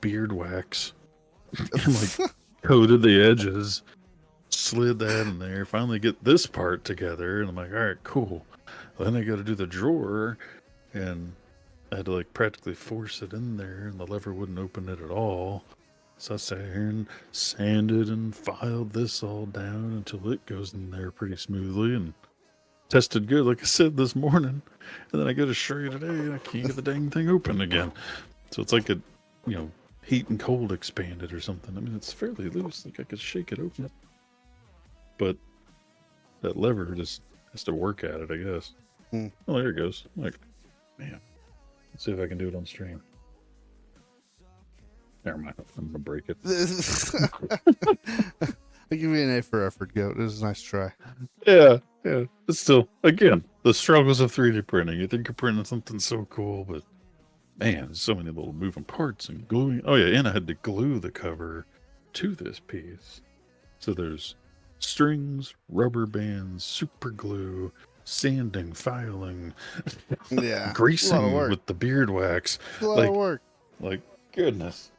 beard wax and like coated the edges slid that in there. Finally get this part together, and I'm like, all right, cool. Then I got to do the drawer, and I had to like practically force it in there, and the lever wouldn't open it at all. So I sat here and sanded and filed this all down until it goes in there pretty smoothly and tested good, like I said this morning. And then I go to show you today, and I can't get the dang thing open again. So it's like heat and cold expanded or something. I mean, it's fairly loose. Like I could shake it open. But that lever just has to work at it, I guess. Oh, there it goes. I'm like, man, let's see if I can do it on stream. Never mind. I'm gonna break it. I give you an A for effort, Goat. This is a nice try. Yeah. But still, again, the struggles of 3D printing. You think you're printing something so cool, but man, there's so many little moving parts and gluing. Oh yeah, and I had to glue the cover to this piece. So there's strings, rubber bands, super glue, sanding, filing, Yeah, greasing a lot of work. with the beard wax. A lot of work. Like goodness.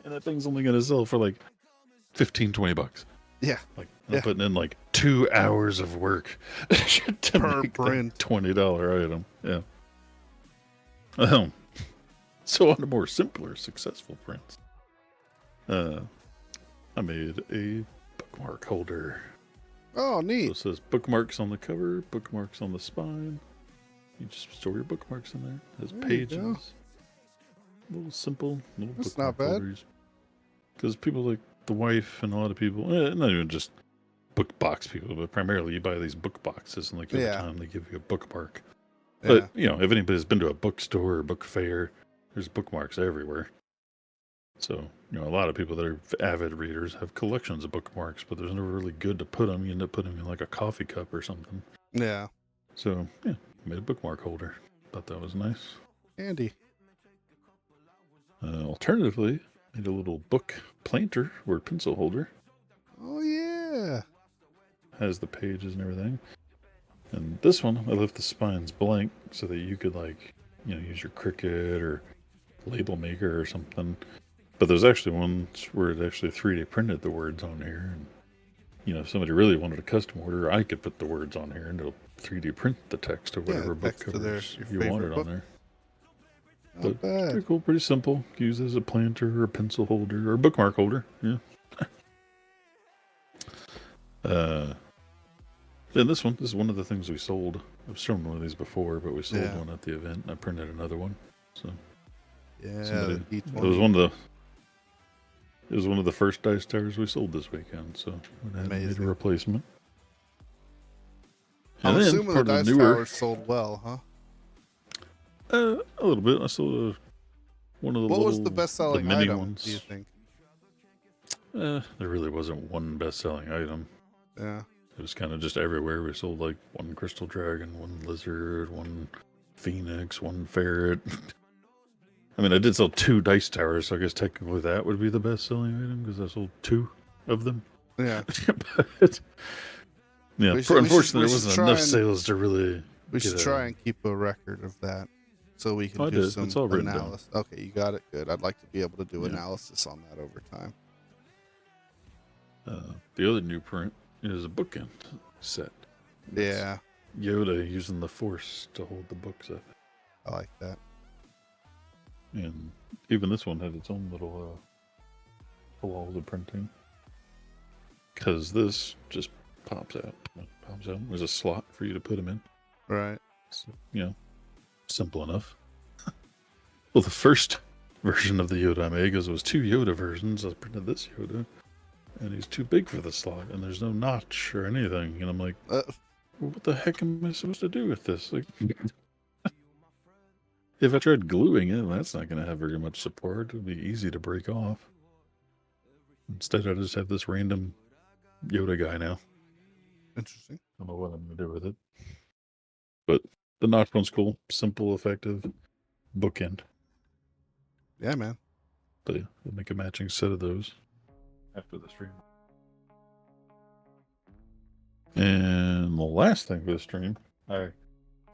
And that thing's only gonna sell for like $15-20. Yeah, Like I'm putting in like 2 hours of work to Per make print. that $20 item. Yeah. So on the more simpler, successful prints, I made a bookmark holder. Oh, So neat. it says bookmarks on the cover, bookmarks on the spine. You just store your bookmarks in there. It has There you go. pages. Little simple little That's bookmark not bad. holders. Because people like the wife and a lot of people, not even just book box people, but primarily you buy these book boxes and like every Yeah. time they give you a bookmark. Yeah. But if anybody's been to a bookstore or book fair, there's bookmarks everywhere. So a lot of people that are avid readers have collections of bookmarks, but there's never really good to put them. You end up putting them in like a coffee cup or something. Yeah. So yeah, I made a bookmark holder. Thought that was nice. Handy. Alternatively, made a little book planter or pencil holder. Oh, yeah. Has the pages and everything. And this one, I left the spines blank so that you could use your Cricut or label maker or something. But there's actually ones where it actually 3D printed the words on here. And, if somebody really wanted a custom order, I could put the words on here and it'll 3D print the text or whatever book text to covers your you favorite wanted book. on there. Not But bad. pretty cool, pretty simple. Use as a planter or a pencil holder or a bookmark holder. Yeah. And this is one of the things we sold. I've shown one of these before, but we sold Yeah. one at the event. And I printed another one. So Yeah. somebody- The it was D20. one of the first dice towers we sold this weekend. So went ahead and made a Amazing. replacement. I'm And then assuming the part of dice the newer, towers sold well, huh? a little bit. I sold one of the What was the little- best-selling the mini item, ones. do you think? There really wasn't one best-selling item. Yeah. It was kind of just everywhere. We sold like one crystal dragon, one lizard, one phoenix, one ferret. I mean, I did sell 2 dice towers, so I guess technically that would be the best-selling item because I sold 2 of them. Yeah. But, yeah, We should- unfortunately, we there should wasn't try enough and- sales to really. We should get try and keep a record of that so we can Oh, I do did. some It's all written down. analysis. Okay, you got it. Good. I'd like to be able to do Yeah. analysis on that over time. The other new print is a bookend set. Yeah, Yoda using the Force to hold the books up. I like that. And even this one had its own little flaws of printing. Because this just pops out. There's a slot for you to put them in. Right. So, simple enough. Well, the first version of the Yoda I made, because it was 2 Yoda versions, I printed this Yoda. And he's too big for the slot, and there's no notch or anything. And I'm like, well, what the heck am I supposed to do with this? Like, if I tried gluing it, that's not going to have very much support. It'll be easy to break off. Instead, I just have this random Yoda guy now. Interesting. I don't know what I'm going to do with it. But the notch one's cool. Simple, effective, bookend. Yeah, man. But yeah, we'll make a matching set of those after the stream. And the last thing for the stream, I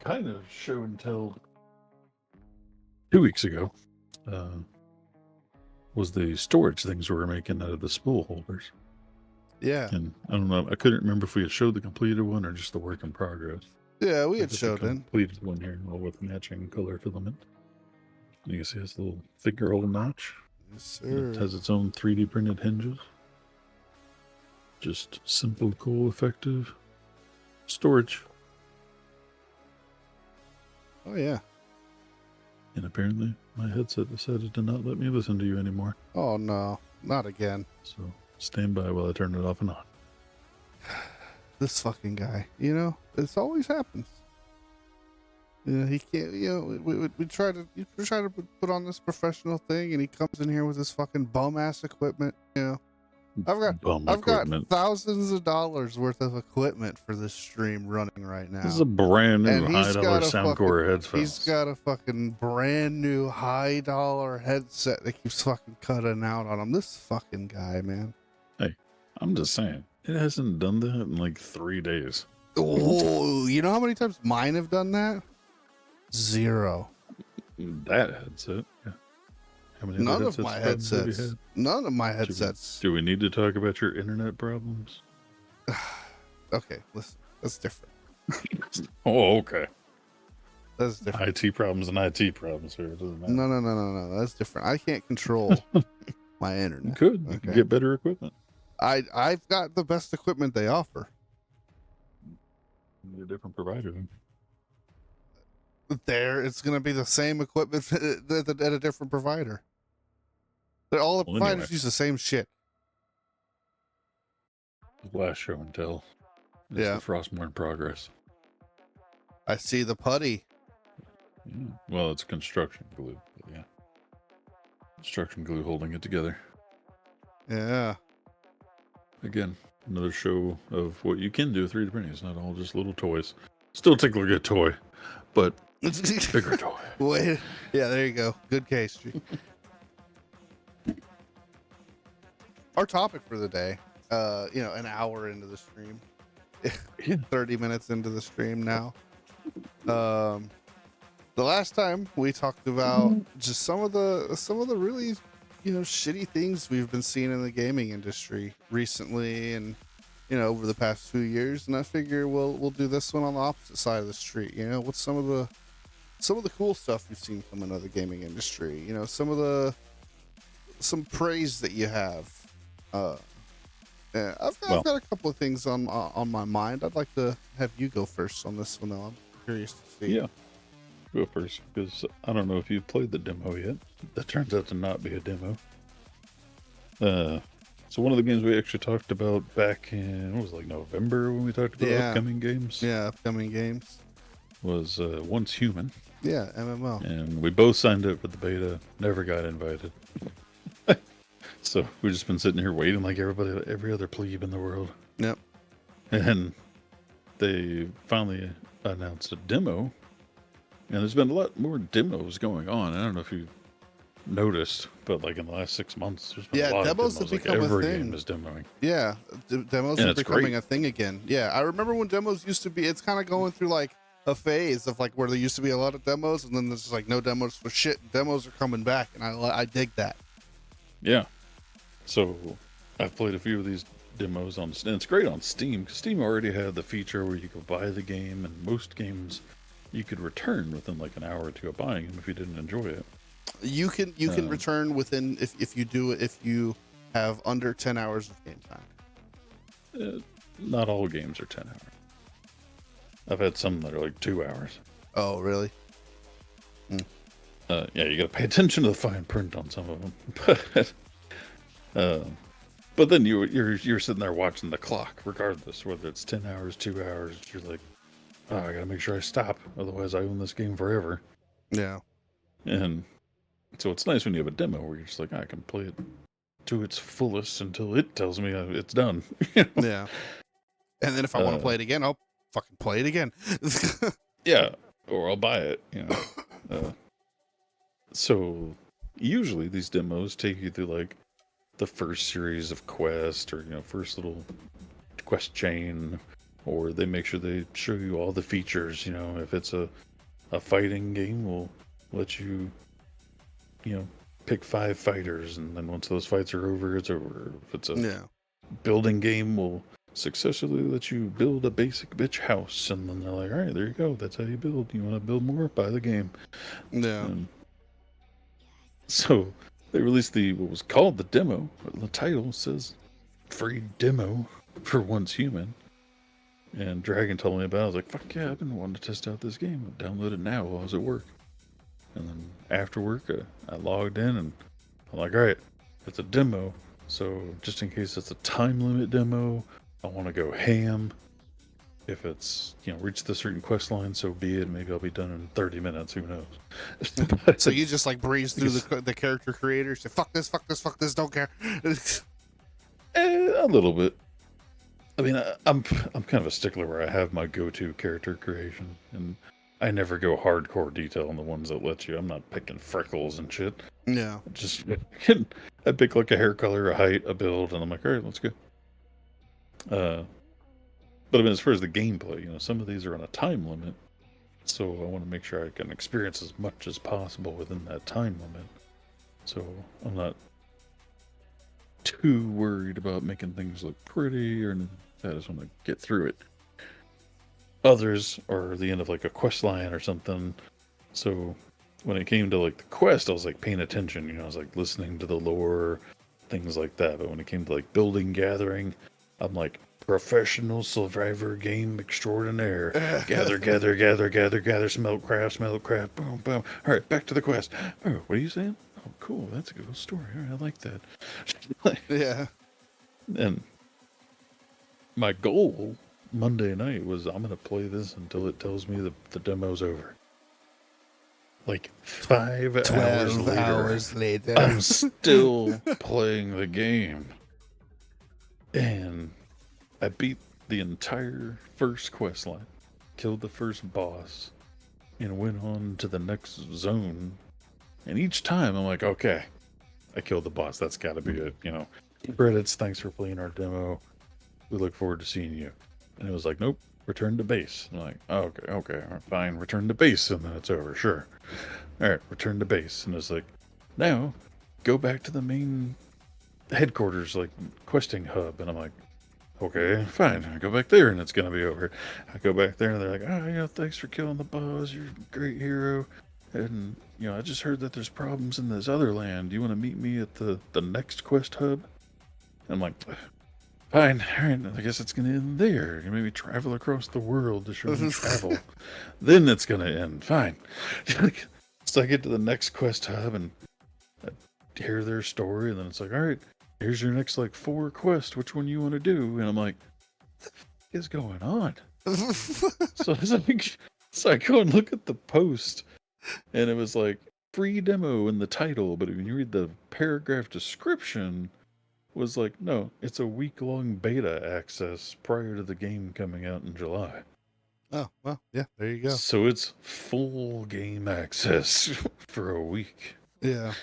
kind of show and tell 2 weeks ago, was the storage things we were making out of the spool holders. Yeah. And I don't know, I couldn't remember if we had showed the completed one or just the work in progress. Yeah, we had Look at showed the it. completed one here, all with matching color filament. You can see it's a little finger hole notch. Yes, It sir. has its own 3D printed hinges. Just simple, cool, effective storage. Oh yeah. And apparently, my headset decided to not let me listen to you anymore. Oh no, not again. So stand by while I turn it off and on. This fucking guy. You know, this always happens. You know, he can't. You know, we try to put on this professional thing, and he comes in here with this fucking bum ass equipment. You know, I've got thousands of dollars worth of equipment for this stream running right now. This is a brand new And he's high-dollar got a Soundcore headphones. He's got a fucking brand new high dollar headset that keeps fucking cutting out on him. This fucking guy, man. Hey, I'm just saying, it hasn't done that in like 3 days. Oh, you know how many times mine have done that? 0. That headset, yeah. How many None other of my problems have you headsets. had? None of my headsets. Do we need to talk about your internet problems? Okay, listen. That's different. Oh, okay. That's different. IT problems and IT problems here. It doesn't matter. No. That's different. I can't control my You internet. could. You could get better equipment. I've got the best equipment they offer. You need a different provider then. It's going to be the same equipment at a different provider. All the providers use the same shit. Last show and tell. It's Yeah. the Frostmore in progress. I see the putty. Yeah. Well, it's construction glue. But yeah. Construction glue holding it together. Yeah. Again, another show of what you can do with 3D printing. It's not all just little toys. Still take a look at toy, but bigger toy. Wait. Yeah, there you go. Good case. Our topic for the day, an hour into the stream, 30 minutes into the stream now. The last time we talked about just some of the really, shitty things we've been seeing in the gaming industry recently and, over the past 2 years. And I figure we'll do this one on the opposite side of the street. What's some of the cool stuff you've seen coming out of the gaming industry? Some praise that you have. Yeah, I've got a couple of things on my mind. I'd like to have you go first on this one, though. I'm curious to see. Yeah, go first, because I don't know if you've played the demo yet. That turns out to not be a demo. So one of the games we actually talked about back in, November when we talked about upcoming games? Yeah, upcoming games. Was Once Human. Yeah, MMO. And we both signed up for the beta, never got invited. So we've just been sitting here waiting like every other plebe in the world. Yep. And they finally announced a demo. And there's been a lot more demos going on. I don't know if you've noticed, but like in the last 6 months, there's been a lot demos of demos. have become a every thing. game is demoing. Yeah, demos are becoming a thing again. Yeah, I remember when demos used to be. It's kind of going through like a phase of like where there used to be a lot of demos, and then there's like no demos for shit. Demos are coming back, and I dig that. Yeah. So I've played a few of these demos and it's great on Steam, because Steam already had the feature where you could buy the game, and most games you could return within like an hour or two of buying them if you didn't enjoy it. You can return within if you have under 10 hours of game time. Not all games are 10 hours. I've had some that are like 2 hours. Oh, really? Yeah, you got to pay attention to the fine print on some of them. But then you're sitting there watching the clock, regardless whether it's 10 hours, 2 hours. You're like, oh, I got to make sure I stop, otherwise I own this game forever. Yeah. And so it's nice when you have a demo where you're just like, I can play it to its fullest until it tells me it's done. Yeah. And then if I want to play it again, I'll fucking play it again. Yeah, or I'll buy it. So usually these demos take you through like the first series of quests, or first little quest chain, or they make sure they show you all the features. If it's a fighting game, we'll let you pick 5 fighters, and then once those fights are over, it's over. If it's a building game will successfully let you build a basic bitch house. And then they're like, all right, there you go. That's how you build. You want to build more? Buy the game. Yeah. And so they released what was called the demo. The title says free demo for Once Human. And Dragon told me about it. I was like, fuck yeah, I've been wanting to test out this game. I'll download it now while I was at work. And then after work, I logged in and I'm like, all right, it's a demo. So just in case it's a time limit demo, I want to go ham. If it's, reach the certain quest line, so be it. Maybe I'll be done in 30 minutes. Who knows? So you just like breeze through the character creator, say fuck this, don't care. A little bit. I mean, I'm kind of a stickler where I have my go-to character creation, and I never go hardcore detail on the ones that let you. I'm not picking freckles and shit. Yeah. Just I pick like a hair color, a height, a build, and I'm like, all right, let's go. But I mean, as far as the gameplay, some of these are on a time limit, so I want to make sure I can experience as much as possible within that time limit. So I'm not too worried about making things look pretty or anything. I just want to get through it. Others are the end of like a quest line or something. So when it came to like the quest, I was like paying attention. I was like listening to the lore, things like that. But when it came to like building, gathering, I'm like professional survivor game extraordinaire. Gather, smelt craft, boom, boom. All right, back to the quest. Oh, what are you saying? Oh, cool. That's a good story. All right, I like that. Yeah. And my goal Monday night was I'm going to play this until it tells me the demo's over. Like 12 hours later, I'm still playing the game. And I beat the entire first quest line, killed the first boss, and went on to the next zone. And each time I'm like, okay, I killed the boss. That's got to be it. Credits, thanks for playing our demo. We look forward to seeing you. And it was like, nope, return to base. I'm like, oh, okay, all right, fine, return to base. And then it's over, sure. All right, return to base. And it's like, now go back to the main headquarters, like questing hub. And I'm like, okay, fine. I go back there and it's going to be over. I go back there and they're like, oh, thanks for killing the boss. You're a great hero. And, I just heard that there's problems in this other land. Do you want to meet me at the next quest hub? I'm like, fine. All right, I guess it's going to end there. You maybe travel across the world to show me travel. Then it's going to end. Fine. So I get to the next quest hub and I hear their story. And then it's like, all right, here's your next 4 quests. Which one you want to do? And I'm like, what the f is going on? So I go and look at the post. And it was like free demo in the title, but when you read the paragraph description, was like, no, it's a week-long beta access prior to the game coming out in July. Oh, well, yeah, there you go. So it's full game access for a week. Yeah.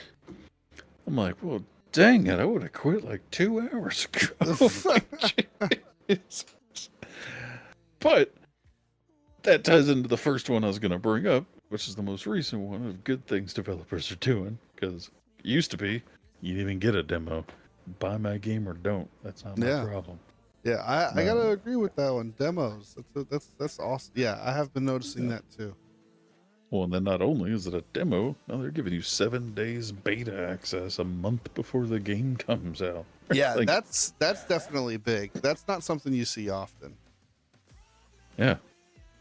I'm like, well, dang it, I would have quit 2 hours ago. But that ties into the first one I was going to bring up, which is the most recent one of good things developers are doing. Because it used to be, you didn't even get a demo. Buy my game or don't. That's not my problem. Yeah, I gotta agree with that one. Demos. That's awesome. Yeah, I have been noticing that too. Well, and then not only is it a demo, now they're giving you 7 days beta access a month before the game comes out. Yeah, that's definitely big. That's not something you see often. Yeah.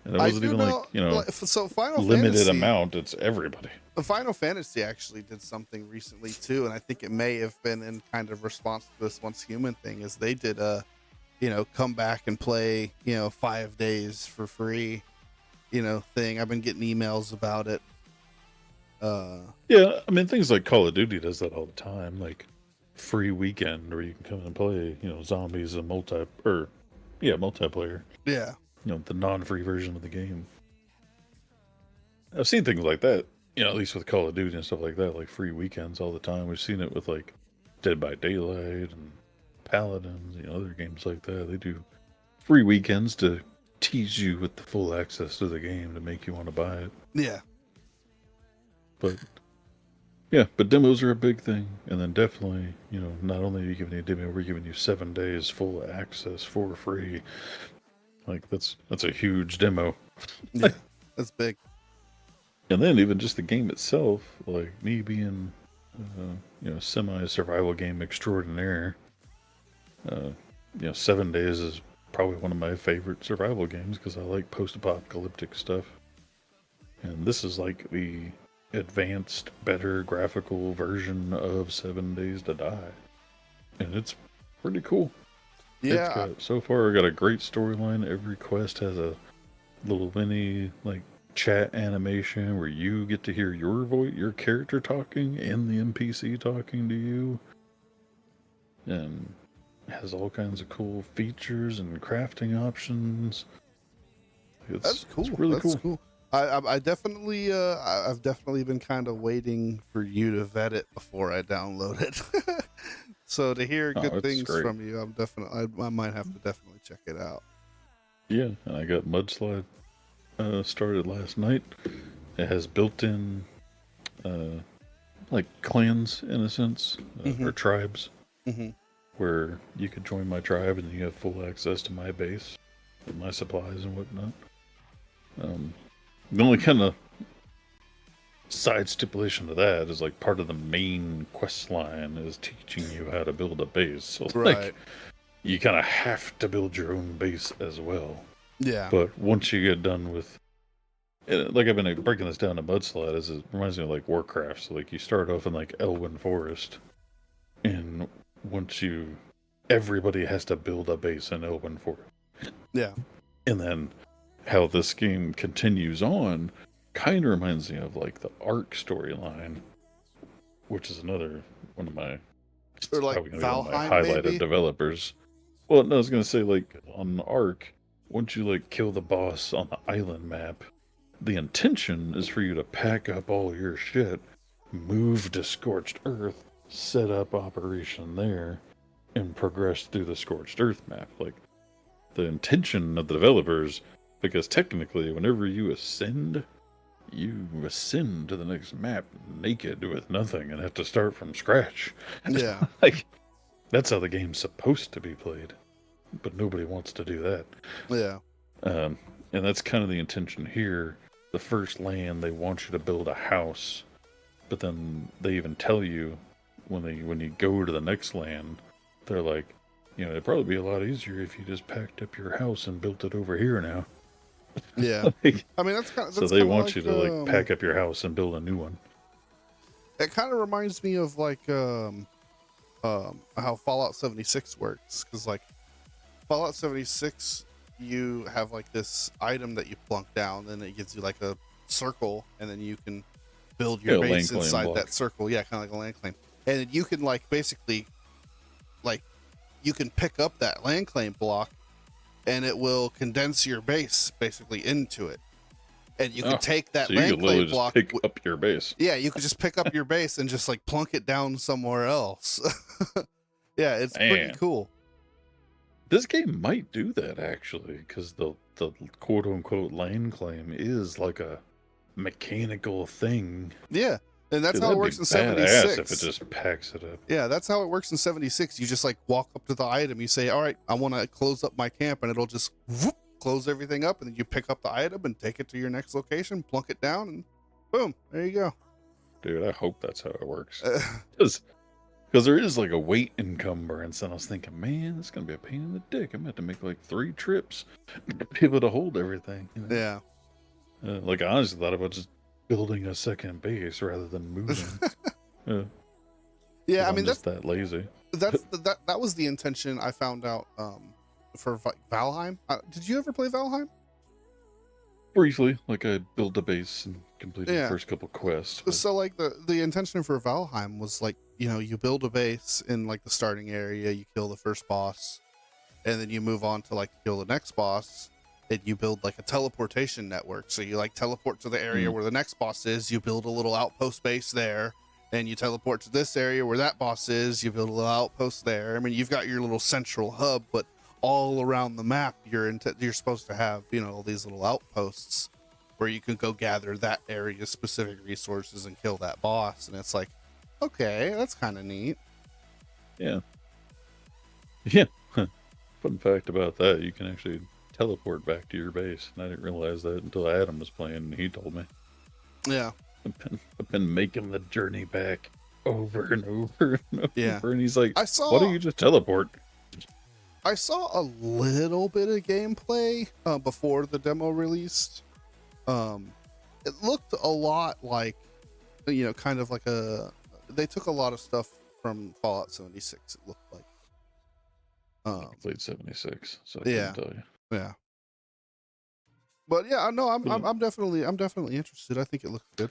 And it wasn't even so Final limited Fantasy, amount. It's everybody. The Final Fantasy actually did something recently too, and I think it may have been in kind of response to this Once Human thing. Is they did a, come back and play, 5 days for free, thing. I've been getting emails about it. Yeah, I mean things like Call of Duty does that all the time, like free weekend where you can come and play, zombies and multiplayer. Yeah. The non-free version of the game. I've seen things like that, at least with Call of Duty and stuff like that, like free weekends all the time. We've seen it with Dead by Daylight and Paladins, other games like that. They do free weekends to tease you with the full access to the game to make you want to buy it. Yeah. But Yeah, but demos are a big thing, and then definitely, not only are you giving you a demo, we're giving you 7 days full access for free. Like that's a huge demo. Yeah, that's big. And then even just the game itself, like me being, semi-survival game extraordinaire. 7 days is probably one of my favorite survival games because I like post-apocalyptic stuff. And this is like the advanced, better graphical version of 7 Days to Die, and it's pretty cool. It's Yeah, got so far got a great storyline. Every quest has a little mini like chat animation where you get to hear your voice, your character talking, and the NPC talking to you, and has all kinds of cool features and crafting options. that's cool. It's really That's cool. cool. I definitely I've definitely been kind of waiting for you to vet it before I download it. So to hear Oh, good it's things great. from you, I might have to definitely check it out. Yeah, and I got Mudslide started last night. It has built-in like clans in a sense, or tribes, Mm-hmm. where you could join my tribe and you have full access to my base and my supplies and whatnot. The only kind of side stipulation to that is like part of the main quest line is teaching you how to build a base. So Right. like you kind of have to build your own base as well. Yeah. But once you get done with, like I've been breaking this down to Mudslide, it reminds me of like Warcraft. So like you start off in like Elwyn Forest, and everybody has to build a base in Elwyn Forest. Yeah. And then how this game continues on kind of reminds me of like the Ark storyline, which is another one of my Or like probably gonna be one of my Valheim, highlighted maybe. developers. Well, no, I was gonna say like on Ark, once you like kill the boss on the island map, the intention is for you to pack up all your shit, move to Scorched Earth, set up operation there, and progress through the Scorched Earth map. Like the intention of the developers, because technically, whenever you ascend to the next map naked with nothing and have to start from scratch. Yeah. Like that's how the game's supposed to be played, but nobody wants to do that. Yeah. Um, and that's kind of the intention here. The first land, they want you to build a house, but then they even tell you when you go to the next land, they're like, it'd probably be a lot easier if you just packed up your house and built it over here now. Yeah. Like, I mean, that's kind of so they want you to like pack up your house and build a new one. It kind of reminds me of like how Fallout 76 works, because like Fallout 76, you have like this item that you plunk down, and it gives you like a circle, and then you can build your base inside block. that circle. Yeah, kind of like a land claim, and you can like basically like you can pick up that land claim block, and it will condense your base basically into it. And you can take that so you land could literally claim block. just pick up your base. Yeah, you could just pick up your base and just like plunk it down somewhere else. Yeah, it's pretty Man. cool. This game might do that actually, because the quote unquote land claim is like a mechanical thing. Yeah, and that's Dude, how it that'd works be in badass 76. if it just packs it up. Yeah, that's how it works in 76. You just like walk up to the item, you say, all right, I want to close up my camp, and it'll just whoop, close everything up, and then you pick up the item and take it to your next location, plunk it down, and boom, there you go. Dude, I hope that's how it works. Because there is like a weight encumbrance, and I was thinking, man, it's going to be a pain in the dick. I'm going to have to make like 3 trips to be able to hold everything. Yeah. Like I honestly thought about just building a second base rather than moving. Yeah, I I'm mean, just that lazy. that was the intention I found out for Valheim. Did you ever play Valheim? Briefly, like I built a base and completed Yeah. the first couple quests. But So like the intention for Valheim was like, you build a base in like the starting area, you kill the first boss, and then you move on to like kill the next boss, and you build like a teleportation network. So you like teleport to the area where the next boss is, you build a little outpost base there, and you teleport to this area where that boss is, you build a little outpost there. I mean, you've got your little central hub, but all around the map you're supposed to have, all these little outposts where you can go gather that area's specific resources and kill that boss. And it's like, Okay, that's kind of neat. Yeah. Yeah. Fun fact about that, you can actually teleport back to your base. And I didn't realize that until Adam was playing and he told me. Yeah. I've been making the journey back over and over and over. Yeah. And he's like, I why saw don't you just teleport? a little bit of gameplay before the demo released. It looked a lot like, kind of like they took a lot of stuff from Fallout 76. It looked like. I played 76, so I Yeah. can't tell you. Yeah. But yeah, no, Yeah. I'm definitely interested. I think it looks good.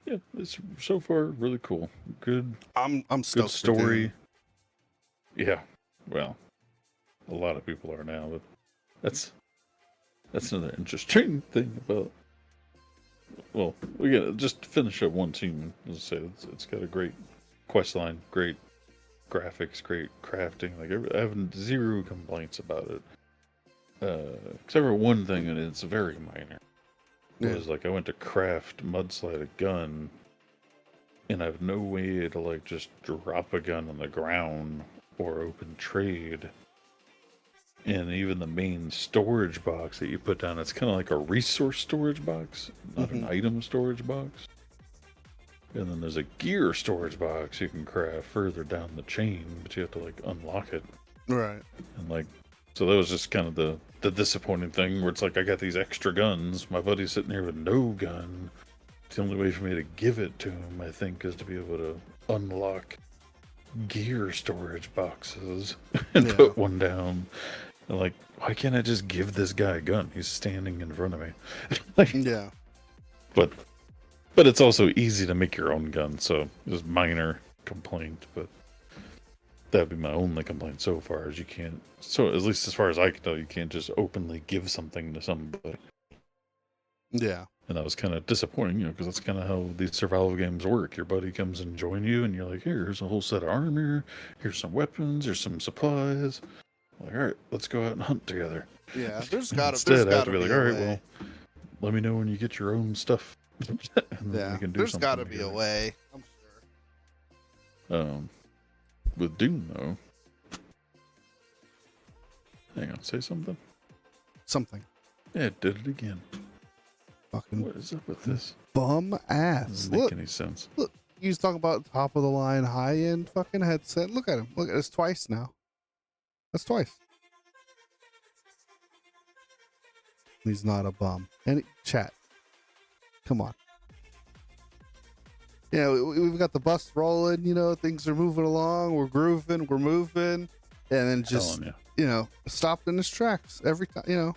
Yeah, it's so far really cool. Good I'm good stoked for story. Doom. Yeah. Well, a lot of people are now, but that's another interesting thing about. Well, we gotta just finish up one team. As I say, it's got a great quest line, great graphics, great crafting. Like I have zero complaints about it. Except for one thing, and it's very minor. Yeah. Was like I went to craft mudslide a gun, and I have no way to like just drop a gun on the ground or open trade. And even the main storage box that you put down, it's kind of like a resource storage box, not an item storage box. And then there's a gear storage box you can craft further down the chain, but you have to like unlock it. Right. And like, so that was just kind of the disappointing thing where it's like, I got these extra guns. My buddy's sitting here with no gun. The only way for me to give it to him, I think, is to be able to unlock gear storage boxes and put one down. And like, why can't I just give this guy a gun? He's standing in front of me. Like, Yeah. but it's also easy to make your own gun, so just minor complaint, but that'd be my only complaint so far, is you can't, so at least as far as I can tell, you can't just openly give something to somebody. Yeah. And that was kind of disappointing, because that's kind of how these survival games work. Your buddy comes and join you, and you're like, here's a whole set of armor, here's some weapons, here's some supplies. Like, all right, let's go out and hunt together. Yeah. Instead, I have to be like, all right, well, let me know when you get your own stuff. And then we can do there's got to be together. a way. I'm sure. With Doom though. Hang on, say something. Something. Yeah, it did it again. Fucking What is up with this? bum ass. Doesn't make any sense. Look. He's talking about top of the line, high end fucking headset. Look at him. Look at this twice now. That's twice. He's not a bum. And chat. Come on. Yeah, we've got the bus rolling, things are moving along, we're grooving, we're moving, and then just, stopped in his tracks every time,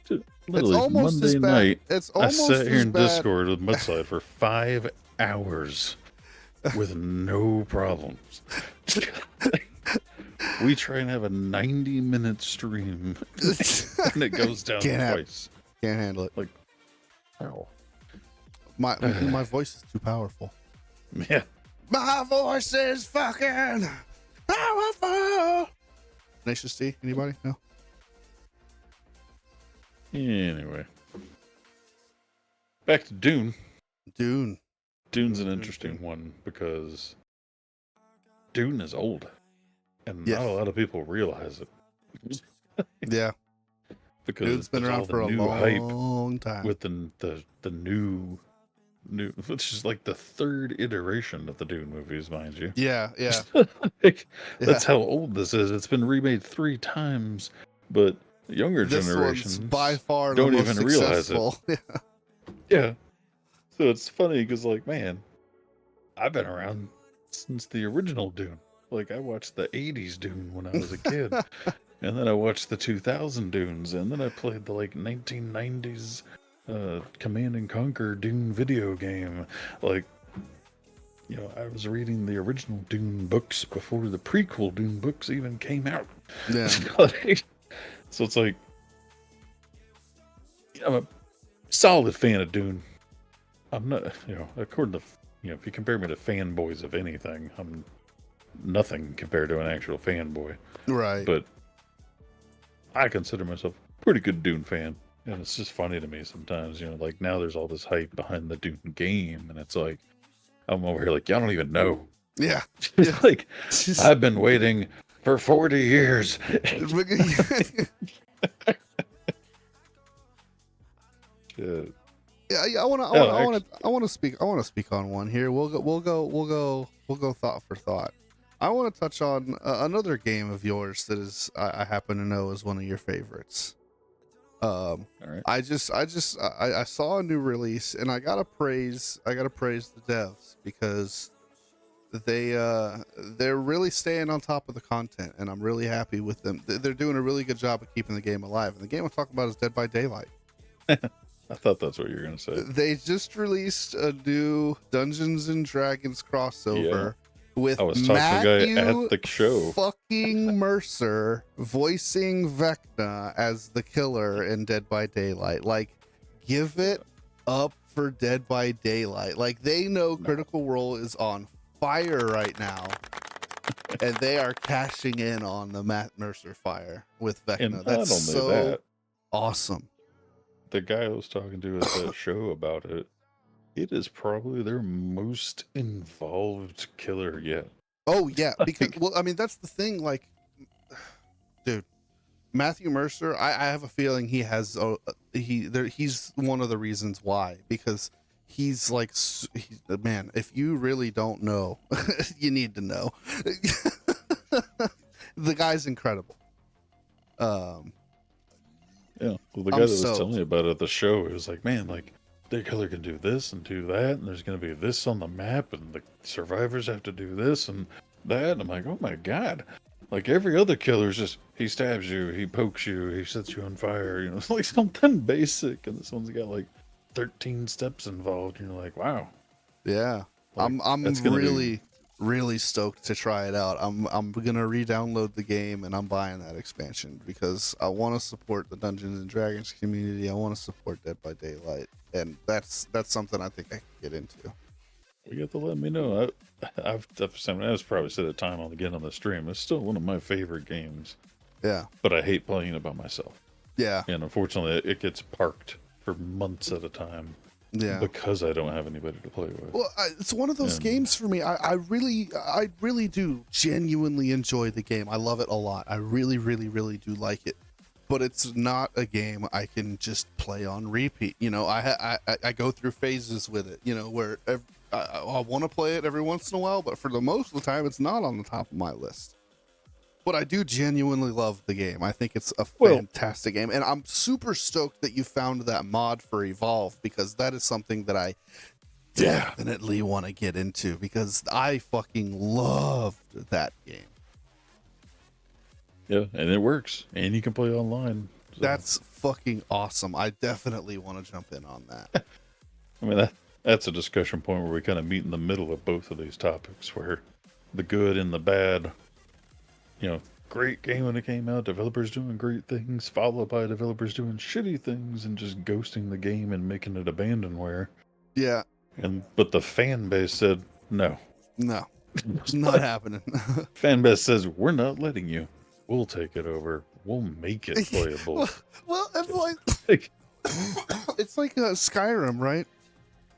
Dude, literally, it's almost Monday as bad. night, It's I almost sat here as in bad. Discord with Mudslide for 5 hours with no problems. We try and have a 90-minute stream, and it goes down twice. Can't handle it. Like, ow. My voice is too powerful. Yeah. My voice is fucking powerful. Tenacious D, anybody? No? Anyway. Back to Dune. Dune. Dune's an interesting one because Dune is old. And not a lot of people realize it. Yeah. Because Dune's been there's around all for a the new hype long time. with the new, which is like the third iteration of the Dune movies, mind you. Yeah. That's how old this is. It's been remade 3 times, but younger This generations one's by far don't the most even realize successful. it. Yeah. So it's funny because, like, man, I've been around since the original Dune. Like, I watched the 80s Dune when I was a kid. And then I watched the 2000 Dunes. And then I played the, like, 1990s Command and Conquer Dune video game. Like, I was reading the original Dune books before the prequel Dune books even came out. Yeah. So it's like, I'm a solid fan of Dune. I'm not, according to, if you compare me to fanboys of anything, I'm nothing compared to an actual fanboy. Right. But I consider myself a pretty good Dune fan. And it's just funny to me sometimes, like now there's all this hype behind the Dune game. And it's like, I'm over here like, y'all don't even know. Yeah. It's like, I've been waiting for 40 years. Shit. Yeah, I want to speak on one here. We'll go thought for thought. I want to touch on another game of yours that is I happen to know is one of your favorites. All right. I saw a new release and I gotta praise the devs because they're really staying on top of the content and I'm really happy with them. They're doing a really good job of keeping the game alive. And the game I'm talking about is Dead by Daylight. I thought that's what you were gonna say. They just released a new Dungeons and Dragons crossover with I was talking Matthew to a guy at the show. fucking Mercer voicing Vecna as the killer in Dead by Daylight. Like, give it up for Dead by Daylight. Like, they know Critical Role is on fire right now, and they are cashing in on the Matt Mercer fire with Vecna. And That's not only so that, awesome. the guy I was talking to at that show about it, it is probably their most involved killer yet. Oh yeah, because well, I mean that's the thing. Like, dude, Matthew Mercer, I have a feeling he has he's one of the reasons why, because he's like man. If you really don't know, you need to know. The guy's incredible. Yeah, well, the guy that was telling me about it at the show, it was like, man, like, their killer can do this and do that, and there's going to be this on the map, and the survivors have to do this and that. And I'm like, oh my god. Like, every other killer's just, he stabs you, he pokes you, he sets you on fire, you know, it's like something basic, and this one's got like 13 steps involved, and you're like, wow. Yeah. Like, I'm really stoked to try it out. I'm gonna re-download the game and I'm buying that expansion because I want to support the Dungeons and Dragons community. I want to support Dead by Daylight, and that's something I think I can get into. You got to let me know. I've probably said it time and again on the stream. It's still one of my favorite games. Yeah, but I hate playing it by myself. Yeah, and unfortunately, it gets parked for months at a time. Yeah, because I don't have anybody to play with. Well, it's one of those games for me. I really do genuinely enjoy the game. I love it a lot. I really do like it. But it's not a game I can just play on repeat. You know, I go through phases with it. You know, where I want to play it every once in a while, but for the most of the time, it's not on the top of my list. But I do genuinely love the game. I think it's a fantastic game. And I'm super stoked that you found that mod for Evolve, because that is something that I definitely want to get into, because I fucking loved that game. Yeah, and it works. And you can play online. So. That's fucking awesome. I definitely want to jump in on that. I mean, that's a discussion point where we kind of meet in the middle of both of these topics, where the good and the bad... You know, great game when it came out, developers doing great things, followed by developers doing shitty things and just ghosting the game and making it abandonware. Yeah. But the fan base said, no. No. It's not happening. Fan base says, we're not letting you. We'll take it over. We'll make it playable. well, it's it's like Skyrim, right?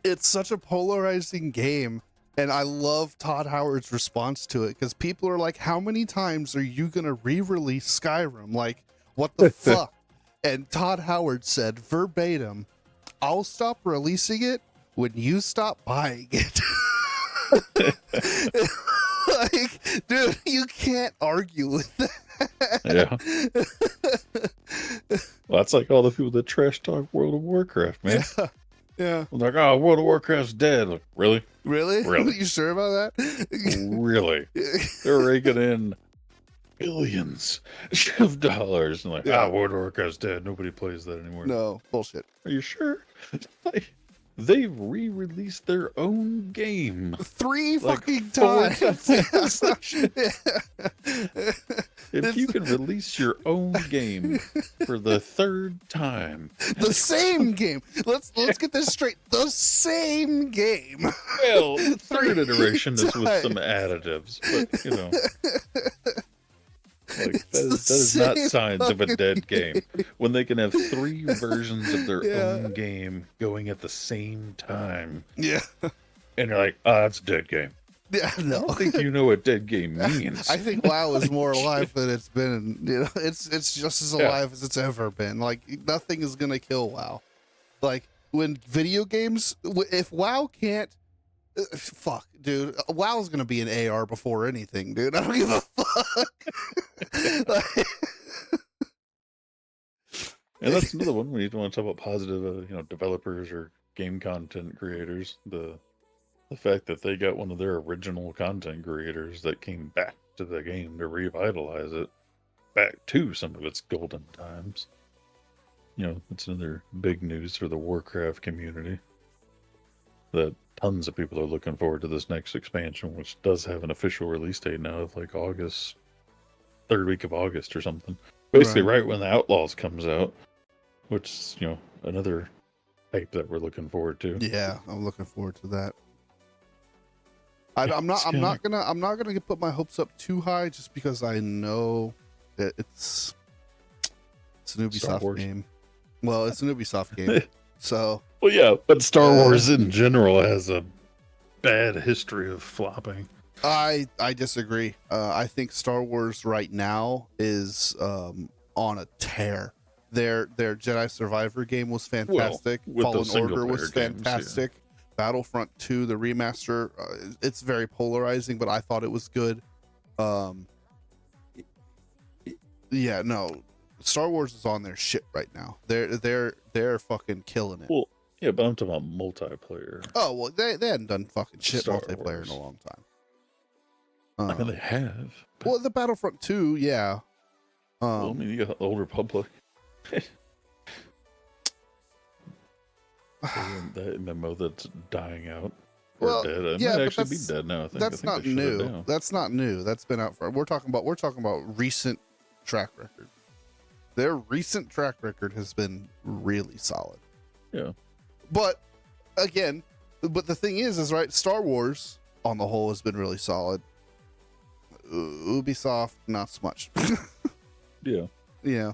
It's such a polarizing game. And I love Todd Howard's response to it, because people are like, how many times are you going to re-release Skyrim? Like, what the fuck? And Todd Howard said verbatim, I'll stop releasing it when you stop buying it. Like, dude, you can't argue with that. Yeah. Well, that's like all the people that trash talk World of Warcraft, man. Yeah. Like, oh, World of Warcraft's dead. Like, really? Really? Really? You sure about that? Really? They're raking in billions of dollars. And like, World of Warcraft's dead. Nobody plays that anymore. No, bullshit. Are you sure? Like, they've re-released their own game 3 fucking times. If you can release your own game for the 3rd time, the same game. Let's get this straight. The same game. Well, the 3rd iteration is with some additives, but you know, like that is not signs of a dead game. When they can have 3 versions of their own game going at the same time. Yeah. And you're like, oh, that's a dead game. Yeah, I no. don't think you know what dead game means. I think WoW is more alive than it's been. You know, it's just as alive as it's ever been. Like nothing is gonna kill WoW. Like when video games, if WoW can't, fuck, dude, WoW's gonna be an AR before anything, dude. I don't give a fuck. Like, And that's another one when you want to talk about positive, developers or game content creators. The fact that they got one of their original content creators that came back to the game to revitalize it back to some of its golden times. It's another big news for the Warcraft community. That tons of people are looking forward to this next expansion, which does have an official release date now of like August, third week of August or something. Basically, right when the Outlaws comes out, which is, another type that we're looking forward to. yeah, I'm looking forward to that. I'm not gonna put my hopes up too high just because I know that it's an Ubisoft game. Well, it's an Ubisoft game, so. Well, yeah, but Star Wars in general has a bad history of flopping. I disagree. I think Star Wars right now is on a tear. Their Jedi Survivor game was fantastic. Well, Fallen Order was games, fantastic. Battlefront 2, the remaster, it's very polarizing, but I thought it was good. Yeah, no, Star Wars is on their shit right now. They're fucking killing it. Well, yeah, but I'm talking about multiplayer. Oh well, they hadn't done fucking shit Star multiplayer Wars. in a long time. I mean, they have. Well, the Battlefront 2, yeah. Well, I mean, you got the Old Republic. That MMO that's dying out or dead. It might actually be dead now. I think that's not new. That's not new. That's been out for. We're talking about recent track record. Their recent track record has been really solid. Yeah. But again, the thing is right. Star Wars on the whole has been really solid. Ubisoft, not so much. Yeah. Yeah.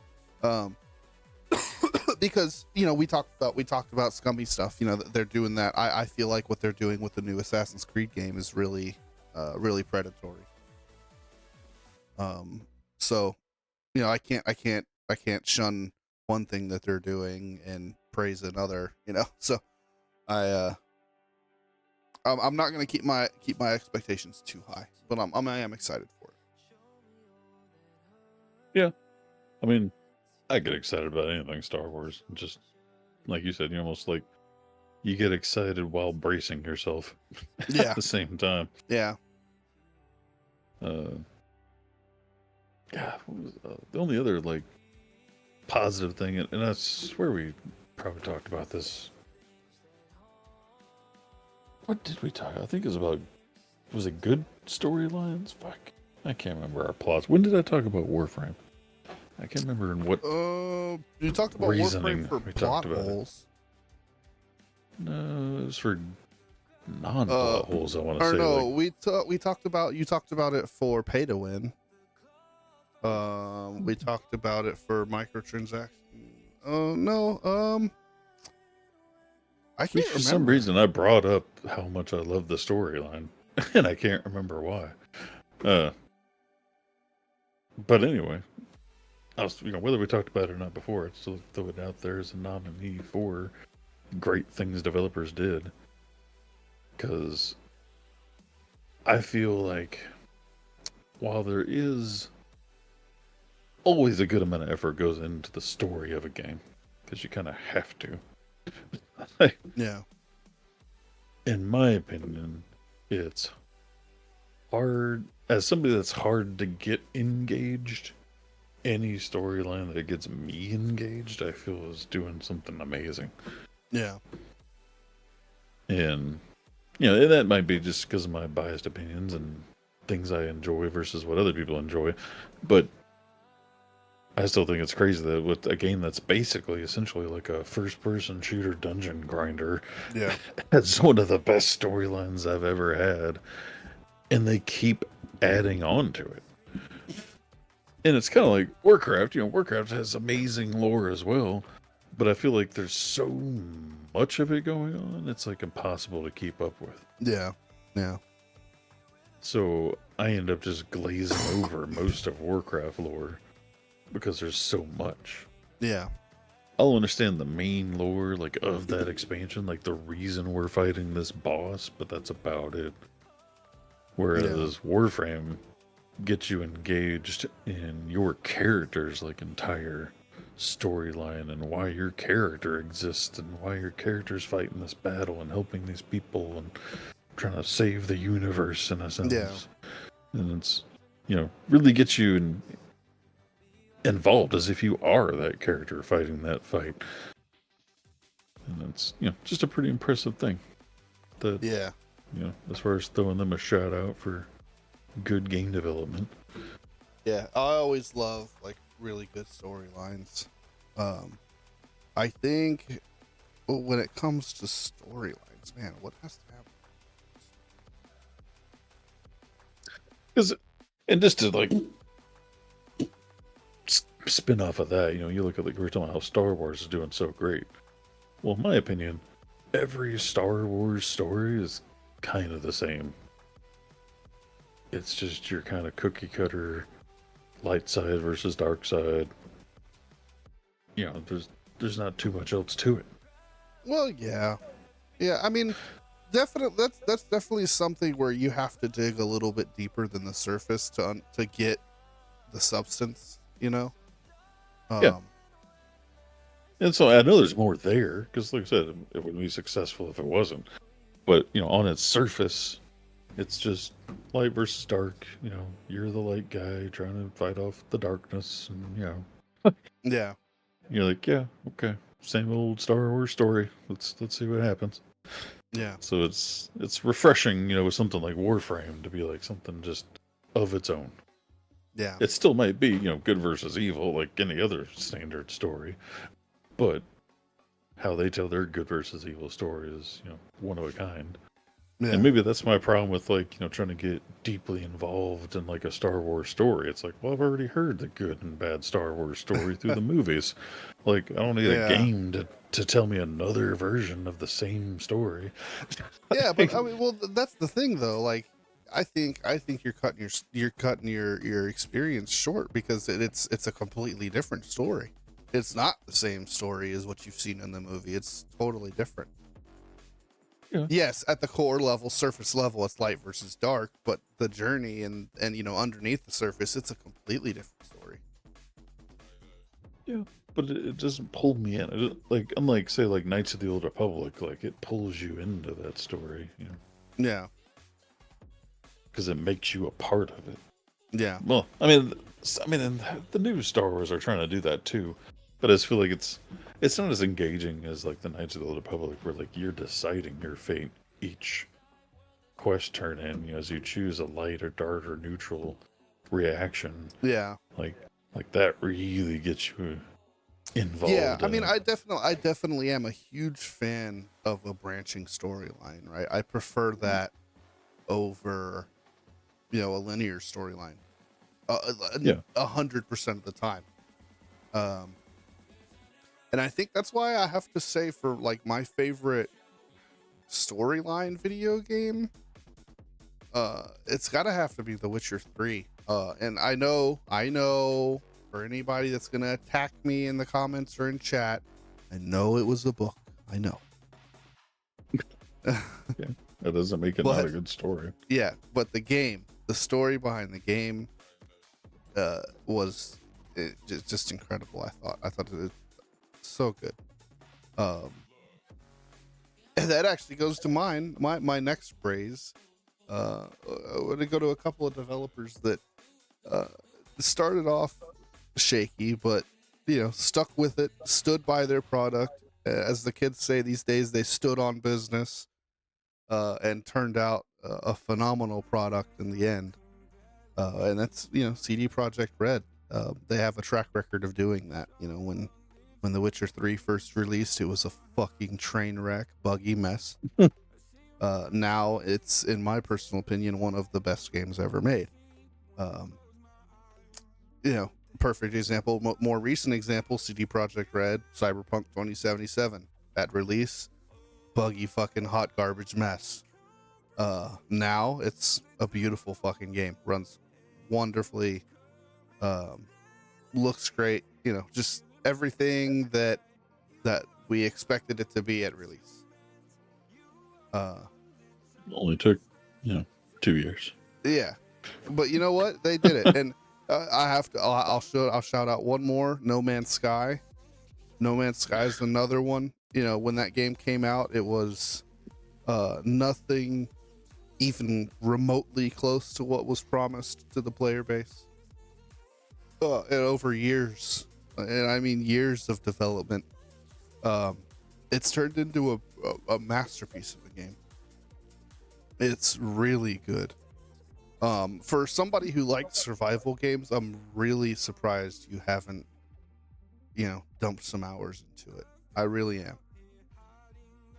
Because we talked about scummy stuff. They're doing that. I feel like what they're doing with the new Assassin's Creed game is really predatory. So I can't shun one thing that they're doing and praise another. So I'm not gonna keep my expectations too high, but I am excited for it. Yeah. I mean, I get excited about anything Star Wars. Just like you said, you almost like you get excited while bracing yourself at the same time. Yeah. Yeah. What was, the only other like positive thing, and I swear we probably talked about this. What did we talk? I think it was about. Was it good storylines? Fuck, I can't remember our plots. When did I talk about Warframe? I can't remember in what. You talked about reasoning Warframe for we plot talked about holes. No, it was for non-plot holes. I want to say. No, like, we talked about it for pay to win. We talked about it for microtransactions. No. I can't remember. For some reason, I brought up how much I love the storyline, and I can't remember why. But anyway, I was, whether we talked about it or not before, I'd still throw it out there as a nominee for great things developers did. Because I feel like while there is always a good amount of effort goes into the story of a game, because you kind of have to. Yeah. In my opinion, it's hard, as somebody that's hard to get engaged, any storyline that gets me engaged, I feel is doing something amazing. Yeah. And, and that might be just because of my biased opinions and things I enjoy versus what other people enjoy. But I still think it's crazy that with a game that's basically essentially like a first-person shooter dungeon grinder, Yeah, it's one of the best storylines I've ever had, and they keep adding on to it. And it's kind of like Warcraft. Warcraft has amazing lore as well, but I feel like there's so much of it going on, it's like impossible to keep up with. Yeah. Yeah. So I end up just glazing over most of Warcraft lore because there's so much. Yeah. I'll understand the main lore, like, of that expansion, like the reason we're fighting this boss, but that's about it. Whereas Warframe gets you engaged in your character's, like, entire storyline and why your character exists and why your character's fighting this battle and helping these people and trying to save the universe in a sense. Yeah. And it's, really gets you involved as if you are that character fighting that fight. And it's, just a pretty impressive thing. That, Yeah. as far as throwing them a shout out for good game development. Yeah. I always love like really good storylines. I think when it comes to storylines, man, what has to happen? Because, and just to like spin off of that, you look at, like, we were talking about how Star Wars is doing so great. Well, in my opinion, every Star Wars story is kind of the same. It's just your kind of cookie cutter, light side versus dark side. There's not too much else to it. Well, yeah. I mean, definitely that's definitely something where you have to dig a little bit deeper than the surface to get the substance. Yeah. And so I know there's more there, because like I said, it wouldn't be successful if it wasn't. But, on its surface, it's just light versus dark. You're the light guy trying to fight off the darkness. And, Yeah. you're like, yeah, okay. Same old Star Wars story. Let's see what happens. Yeah. So it's refreshing, with something like Warframe to be like something just of its own. Yeah. It still might be, good versus evil, like any other standard story. But how they tell their good versus evil story is, one of a kind. Yeah. And maybe that's my problem with, like, trying to get deeply involved in, like, a Star Wars story. It's like, well, I've already heard the good and bad Star Wars story through the movies. Like, I don't need a game to tell me another version of the same story. Yeah, but I mean, well, that's the thing, though. Like, I think you're cutting your experience short, because it's a completely different story. It's not the same story as what you've seen in the movie. It's totally different. Yeah. Yes, at the core level, surface level, it's light versus dark, but the journey and underneath the surface, it's a completely different story. Yeah, but it doesn't pull me in. Like, unlike, say, like Knights of the Old Republic, like, it pulls you into that story, Yeah. because it makes you a part of it. Yeah. Well, I mean, and the new Star Wars are trying to do that too, but I just feel like it's not as engaging as, like, the Knights of the Old Republic, where, like, you're deciding your fate each quest turn in, as you choose a light or dark or neutral reaction. Yeah. Like that really gets you involved. Yeah, I mean, I definitely am a huge fan of a branching storyline, right? I prefer that over, a linear storyline. 100% of the time. And I think that's why I have to say, for like my favorite storyline video game, it's gotta have to be The Witcher 3. And I know for anybody that's gonna attack me in the comments or in chat, I know it was a book. I know. Yeah, that doesn't make it not a good story. Yeah, but the story behind the game was just incredible. I thought it was so good. And that actually goes to my next phrase. I want to go to a couple of developers that started off shaky, but stuck with it, stood by their product. As the kids say these days, they stood on business, and turned out a phenomenal product in the end. And that's CD Projekt Red. They have a track record of doing that. When The Witcher 3 first released, it was a fucking train wreck, buggy mess. Now it's, in my personal opinion, one of the best games ever made. Perfect example. More recent example: CD Projekt Red, Cyberpunk 2077. At release, buggy fucking hot garbage mess. Now it's a beautiful fucking game. Runs wonderfully. Looks great. You know, just everything that we expected it to be at release. Only took 2 years. Yeah, but you know what? They did it, and I have to. I'll shout out one more. No Man's Sky. No Man's Sky is another one. You know, when that game came out, it was nothing even remotely close to what was promised to the player base. And over years, and I mean years of development, it's turned into a masterpiece of a game. It's really good. For somebody who likes survival games, I'm really surprised you haven't, dumped some hours into it. I really am.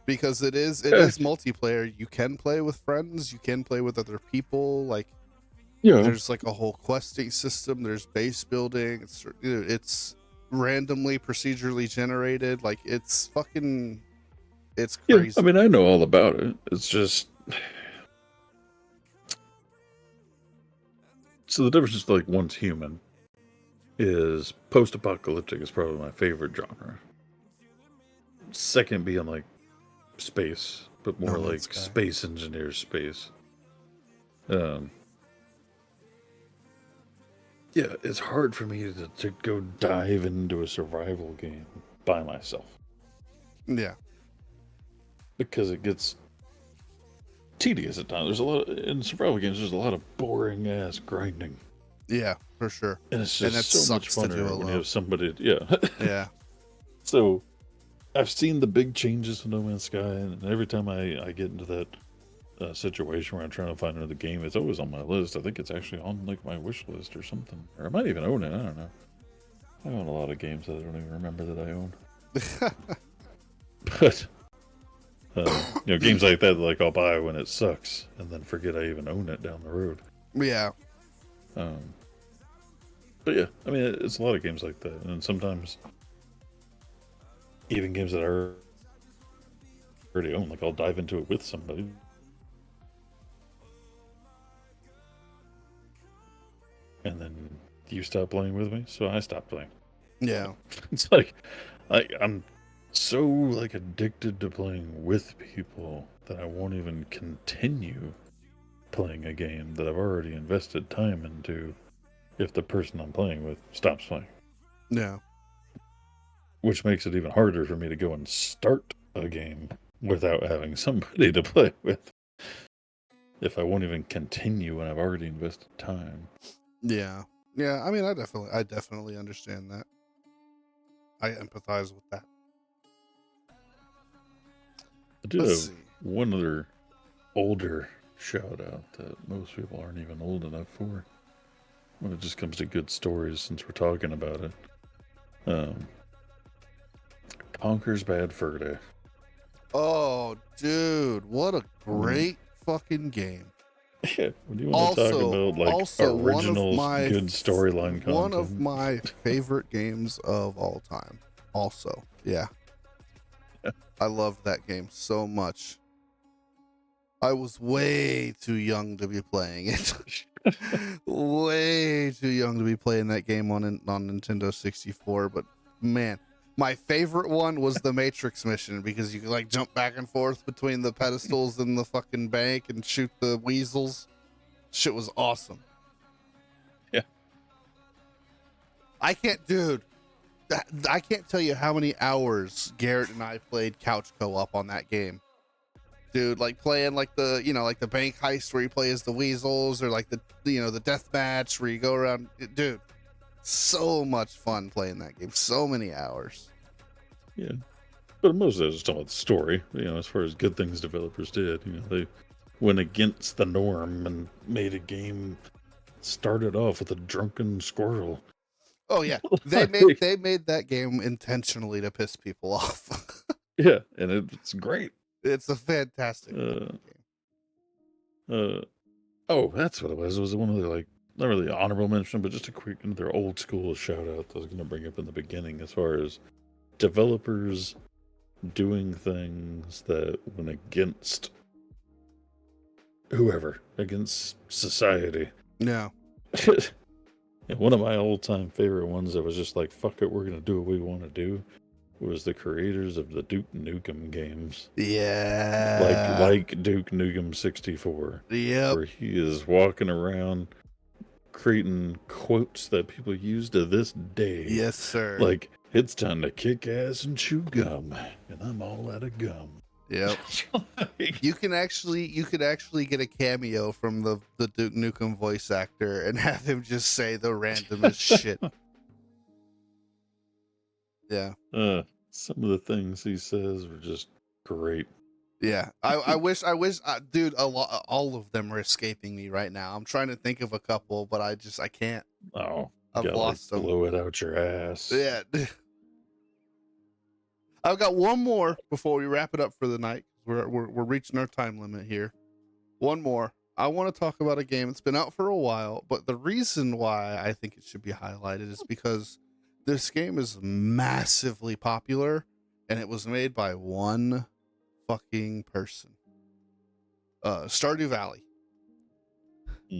Because it is multiplayer. You can play with friends, you can play with other people. Like, there's like a whole questing system, there's base building, it's randomly procedurally generated. Like, it's crazy. Yeah, I mean, I know all about it. It's just, so the difference is, like, Once Human is post-apocalyptic is probably my favorite genre. Second being like space, but more like space engineer space. Yeah, it's hard for me to go dive into a survival game by myself. Yeah. Because it gets tedious at times. There's a lot in survival games. There's a lot of boring ass grinding. Yeah, for sure. And it's just so much funner when you have somebody. Yeah. Yeah. So I've seen the big changes in No Man's Sky, and every time I get into that situation where I'm trying to find another game, it's always on my list. I think it's actually on like my wish list or something, or I might even own it. I don't know. I own a lot of games that I don't even remember that I own. But games like that, like I'll buy when it sucks, and then forget I even own it down the road. Yeah. But yeah, I mean, it's a lot of games like that, and sometimes even games that I already own, like I'll dive into it with somebody. And then you stop playing with me, so I stop playing. Yeah. It's like I'm so like addicted to playing with people that I won't even continue playing a game that I've already invested time into if the person I'm playing with stops playing. Yeah. Which makes it even harder for me to go and start a game without having somebody to play with. If I won't even continue when I've already invested time. Yeah. Yeah, I mean, I definitely understand that. I empathize with that. I do have one other older shout out that most people aren't even old enough for when it just comes to good stories, since we're talking about it. Conker's Bad Fur Day. Oh, dude, what a great fucking game. Yeah, when you want to talk about like original good storyline content. One of my favorite games of all time. Also, yeah. I loved that game so much. I was way too young to be playing it. Way too young to be playing that game on Nintendo 64, but man, my favorite one was the Matrix mission, because you could like jump back and forth between the pedestals in the fucking bank and shoot the weasels. Shit was awesome. Yeah. I can't tell you how many hours Garrett and I played couch co-op on that game. Dude, like playing like the, like the bank heist where you play as the weasels, or like the, the death match where you go around. Dude, so much fun playing that game. So many hours. Yeah. But most of it is talking about the story, as far as good things developers did. They went against the norm and made a game, started off with a drunken squirrel. Oh yeah. They made that game intentionally to piss people off. Yeah, and it's great. It's a fantastic game. Oh, that's what it was. It was one of the like not really an honorable mention, but just a quick another old school shout out that I was going to bring up in the beginning as far as developers doing things that went against whoever, against society. Yeah. And one of my all-time favorite ones that was just like, fuck it, we're going to do what we want to do, was the creators of the Duke Nukem games. Yeah. Like Duke Nukem 64. Yep. Where he is walking around creating quotes that people use to this day. Yes, sir. Like, it's time to kick ass and chew gum, and I'm all out of gum. Yep. You could actually get a cameo from the Duke Nukem voice actor and have him just say the randomest shit. Yeah. Some of the things he says were just great. Yeah. I wish, dude, all of them are escaping me right now. I'm trying to think of a couple, but I can't. Oh, I've lost them. Blow it out your ass. Yeah. I've got one more before we wrap it up for the night. We're reaching our time limit here. One more. I want to talk about a game that's been out for a while, but the reason why I think it should be highlighted is because this game is massively popular and it was made by one fucking person. Stardew Valley.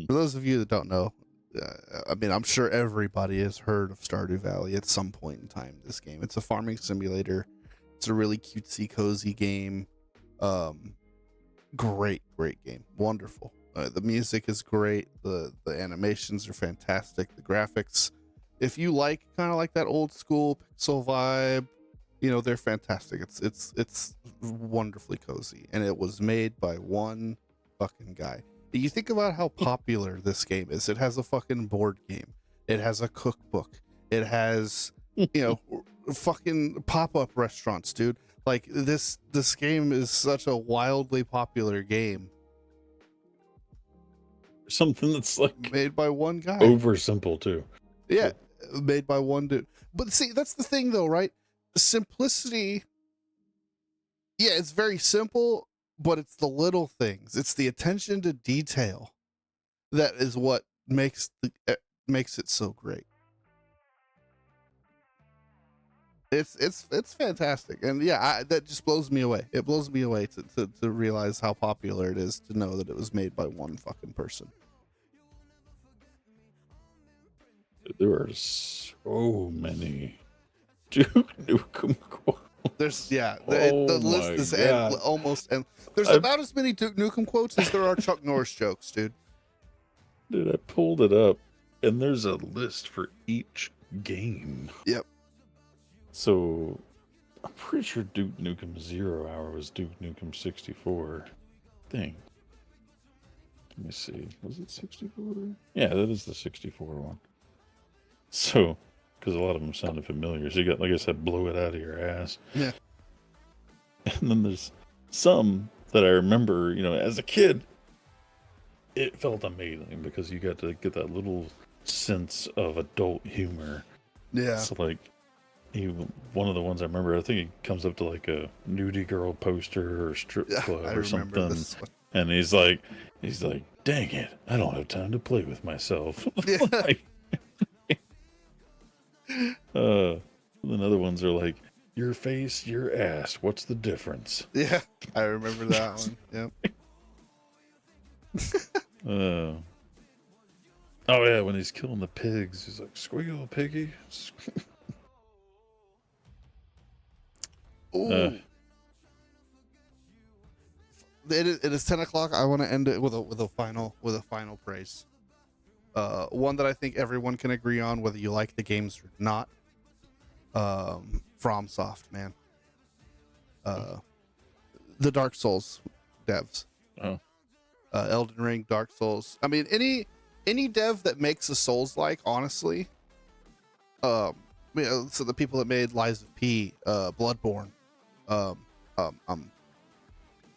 For those of you that don't know, I mean, I'm sure everybody has heard of Stardew Valley at some point in time. This game, it's a farming simulator. It's a really cutesy, cozy game. Great game. Wonderful. The music is great. The animations are fantastic. The graphics, if you like kind of like that old school pixel vibe, you know, they're fantastic. It's wonderfully cozy, and it was made by one fucking guy. You think about how popular this game is. It has a fucking board game. It has a cookbook. It has, you know, fucking pop-up restaurants, dude. Like this game is such a wildly popular game. Something that's like made by one guy. Over simple too. Yeah, made by one dude. But see, that's the thing though, right? Simplicity. Yeah, it's very simple, but it's the little things. It's the attention to detail that is what makes it so great. It's fantastic, and yeah, that just blows me away. It blows me away to realize how popular it is, to know that it was made by one fucking person. There are so many Duke Nukem quotes. There's the list is almost, and there's about as many Duke Nukem quotes as there are Chuck Norris jokes, dude. Dude, I pulled it up, and there's a list for each game. Yep. So, I'm pretty sure Duke Nukem 0 Hour was Duke Nukem 64 thing. Let me see. Was it 64? Yeah, that is the 64 one. So, because a lot of them sounded familiar. So you got, like I said, blow it out of your ass. Yeah. And then there's some that I remember, you know, as a kid, it felt amazing because you got to get that little sense of adult humor. Yeah. So like, one of the ones I remember, I think he comes up to like a nudie girl poster or strip club or something, and he's like, "Dang it, I don't have time to play with myself." Yeah. Like, then other ones are like, "Your face, your ass, what's the difference?" Yeah, I remember that one. Yep. Oh yeah, when he's killing the pigs, he's like, "Squeal, piggy." Ooh. It is 10 o'clock. I want to end it with a final praise. One that I think everyone can agree on, whether you like the games or not. FromSoft, man. The Dark Souls devs. Oh. Elden Ring, Dark Souls. I mean, any dev that makes a Souls-like, honestly. So the people that made Lies of P, Bloodborne,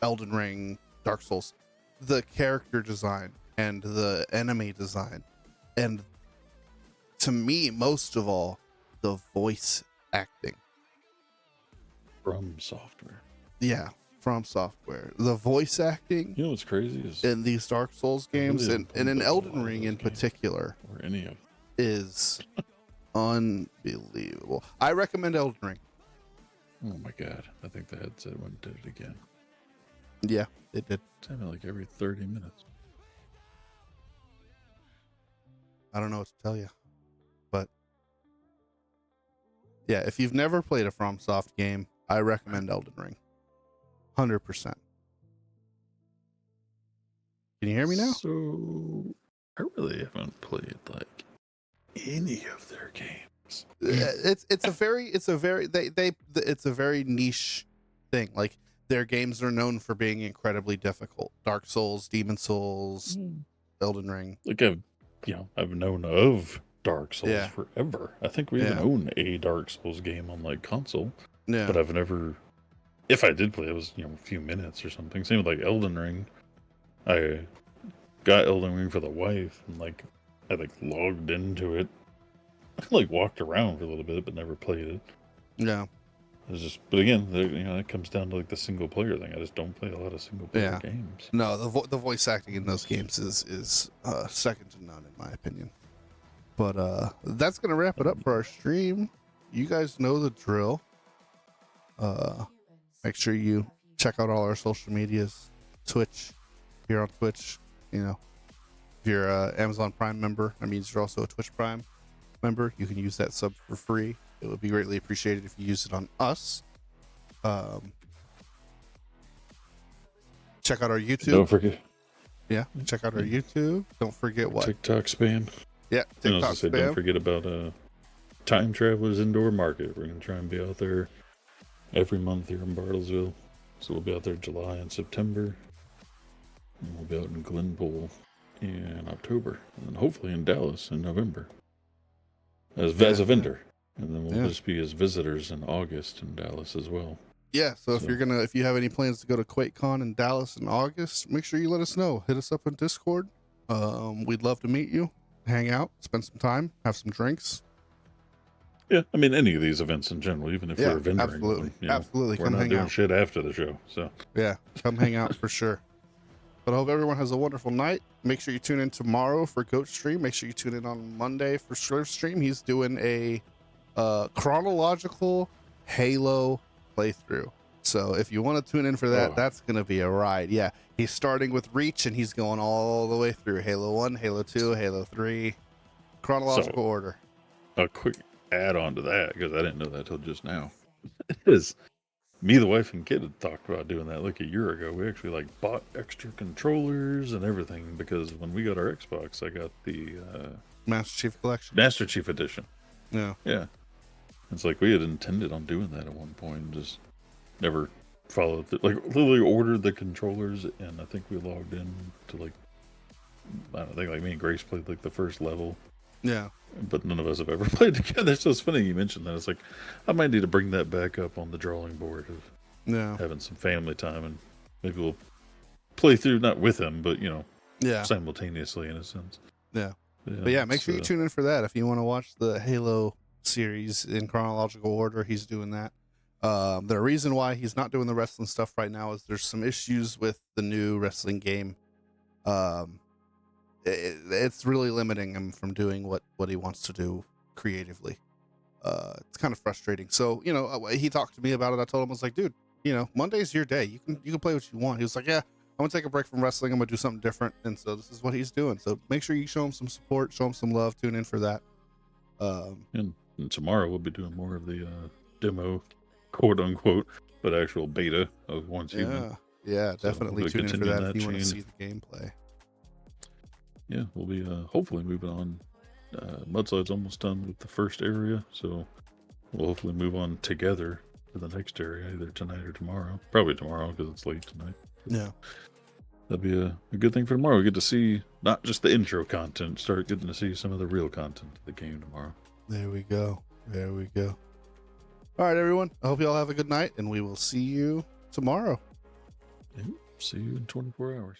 Elden Ring, Dark Souls, the character design and the enemy design, and to me, most of all, the voice acting From software. Yeah, From Software. The voice acting You know what's crazy is in these Dark Souls I really games, haven't and played in a Elden lot of Ring those in games. particular, or any of. is unbelievable. I recommend Elden Ring. Oh my god! I think the headset went and did it again. Yeah, it did. It's happening like every 30 minutes. I don't know what to tell you, but yeah, if you've never played a FromSoft game, I recommend Elden Ring. 100%. Can you hear me now? So I really haven't played like any of their games. It's a very niche thing. Like, their games are known for being incredibly difficult. Dark Souls, Demon Souls, Elden Ring. Like I've known of Dark Souls Yeah. forever. I think we even Yeah. own a Dark Souls game on like console, Yeah. but I've never. If I did play, it was a few minutes or something. Same with like Elden Ring. I got Elden Ring for the wife, and like I like logged into it. I like walked around for a little bit, but never played it. Yeah. It's just, but again, it comes down to like the single player thing. I just don't play a lot of single player games. No, the voice acting in those games is second to none in my opinion. But that's gonna wrap it up for our stream. You guys know the drill. Make sure you check out all our social medias. Twitch, here on Twitch. If you're a Amazon Prime member, that means you're also a Twitch Prime member. You can use that sub for free. It would be greatly appreciated if you use it on us. Check out our YouTube. Don't forget. Yeah, check out our YouTube. Don't forget what? TikTok spam. Yeah, And I was TikTok gonna say, spam. don't forget about Time Travelers Indoor Market. We're gonna try and be out there every month here in Bartlesville. So we'll be out there July and September. And we'll be out in Glenpool in October. And then hopefully in Dallas in November. As a vendor. And then we'll just be as visitors in August in Dallas as well. Yeah, so if you have any plans to go to QuakeCon in Dallas in August, make sure you let us know. Hit us up on Discord. We'd love to meet you, hang out, spend some time, have some drinks. Yeah, I mean any of these events in general, even if we're vendoring. Absolutely, absolutely. We're Come not hang doing out. shit after the show, so Yeah, come hang out for sure. But I hope everyone has a wonderful night. Make sure you tune in tomorrow for Goat Stream. Make sure you tune in on Monday for Swerve Stream. He's doing a chronological Halo playthrough. So if you want to tune in for that, that's going to be a ride. Yeah, he's starting with Reach, and he's going all the way through Halo 1, Halo 2, Halo 3, chronological order. A quick add-on to that, because I didn't know that till just now, is me, the wife, and kid had talked about doing that like a year ago. We actually like bought extra controllers and everything, because when we got our Xbox, I got the Master Chief Collection. Master Chief Edition. Yeah. Yeah. It's like we had intended on doing that at one point and just never followed through. Like, literally ordered the controllers, and I think we logged in to like, I don't think like me and Grace played like the first level. Yeah. But none of us have ever played together. So it's funny you mentioned that. It's like, I might need to bring that back up on the drawing board of having some family time, and maybe we'll play through, not with him, but, simultaneously in a sense. Yeah. But yeah, make sure you tune in for that. If you want to watch the Halo series in chronological order, he's doing that. The reason why he's not doing the wrestling stuff right now is there's some issues with the new wrestling game. It's really limiting him from doing what he wants to do creatively. It's kind of frustrating. So, he talked to me about it. I told him, I was like, dude, Monday's your day. You can play what you want. He was like, yeah, I'm gonna take a break from wrestling. I'm gonna do something different. And so this is what he's doing. So make sure you show him some support, show him some love, tune in for that. And tomorrow we'll be doing more of the demo, quote unquote, but actual beta of Once Human. Yeah, So definitely we'll tune in for continue that if you want to chain. see the gameplay. Yeah, we'll be hopefully moving on. Mudslide's almost done with the first area, so we'll hopefully move on together to the next area either tonight or tomorrow. Probably tomorrow because it's late tonight. Yeah. That'd be a good thing for tomorrow. We get to see not just the intro content, start getting to see some of the real content of the game tomorrow. There we go. There we go. All right, everyone. I hope you all have a good night, and we will see you tomorrow. Yeah, see you in 24 hours.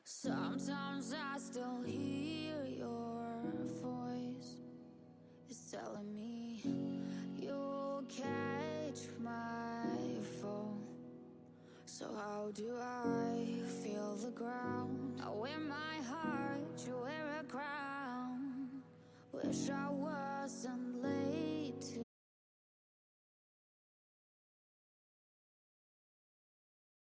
Sometimes I still hear your voice. It's telling me you'll catch my fall. So how do I feel the ground? I wear my heart, you wear a crown. Wish I wasn't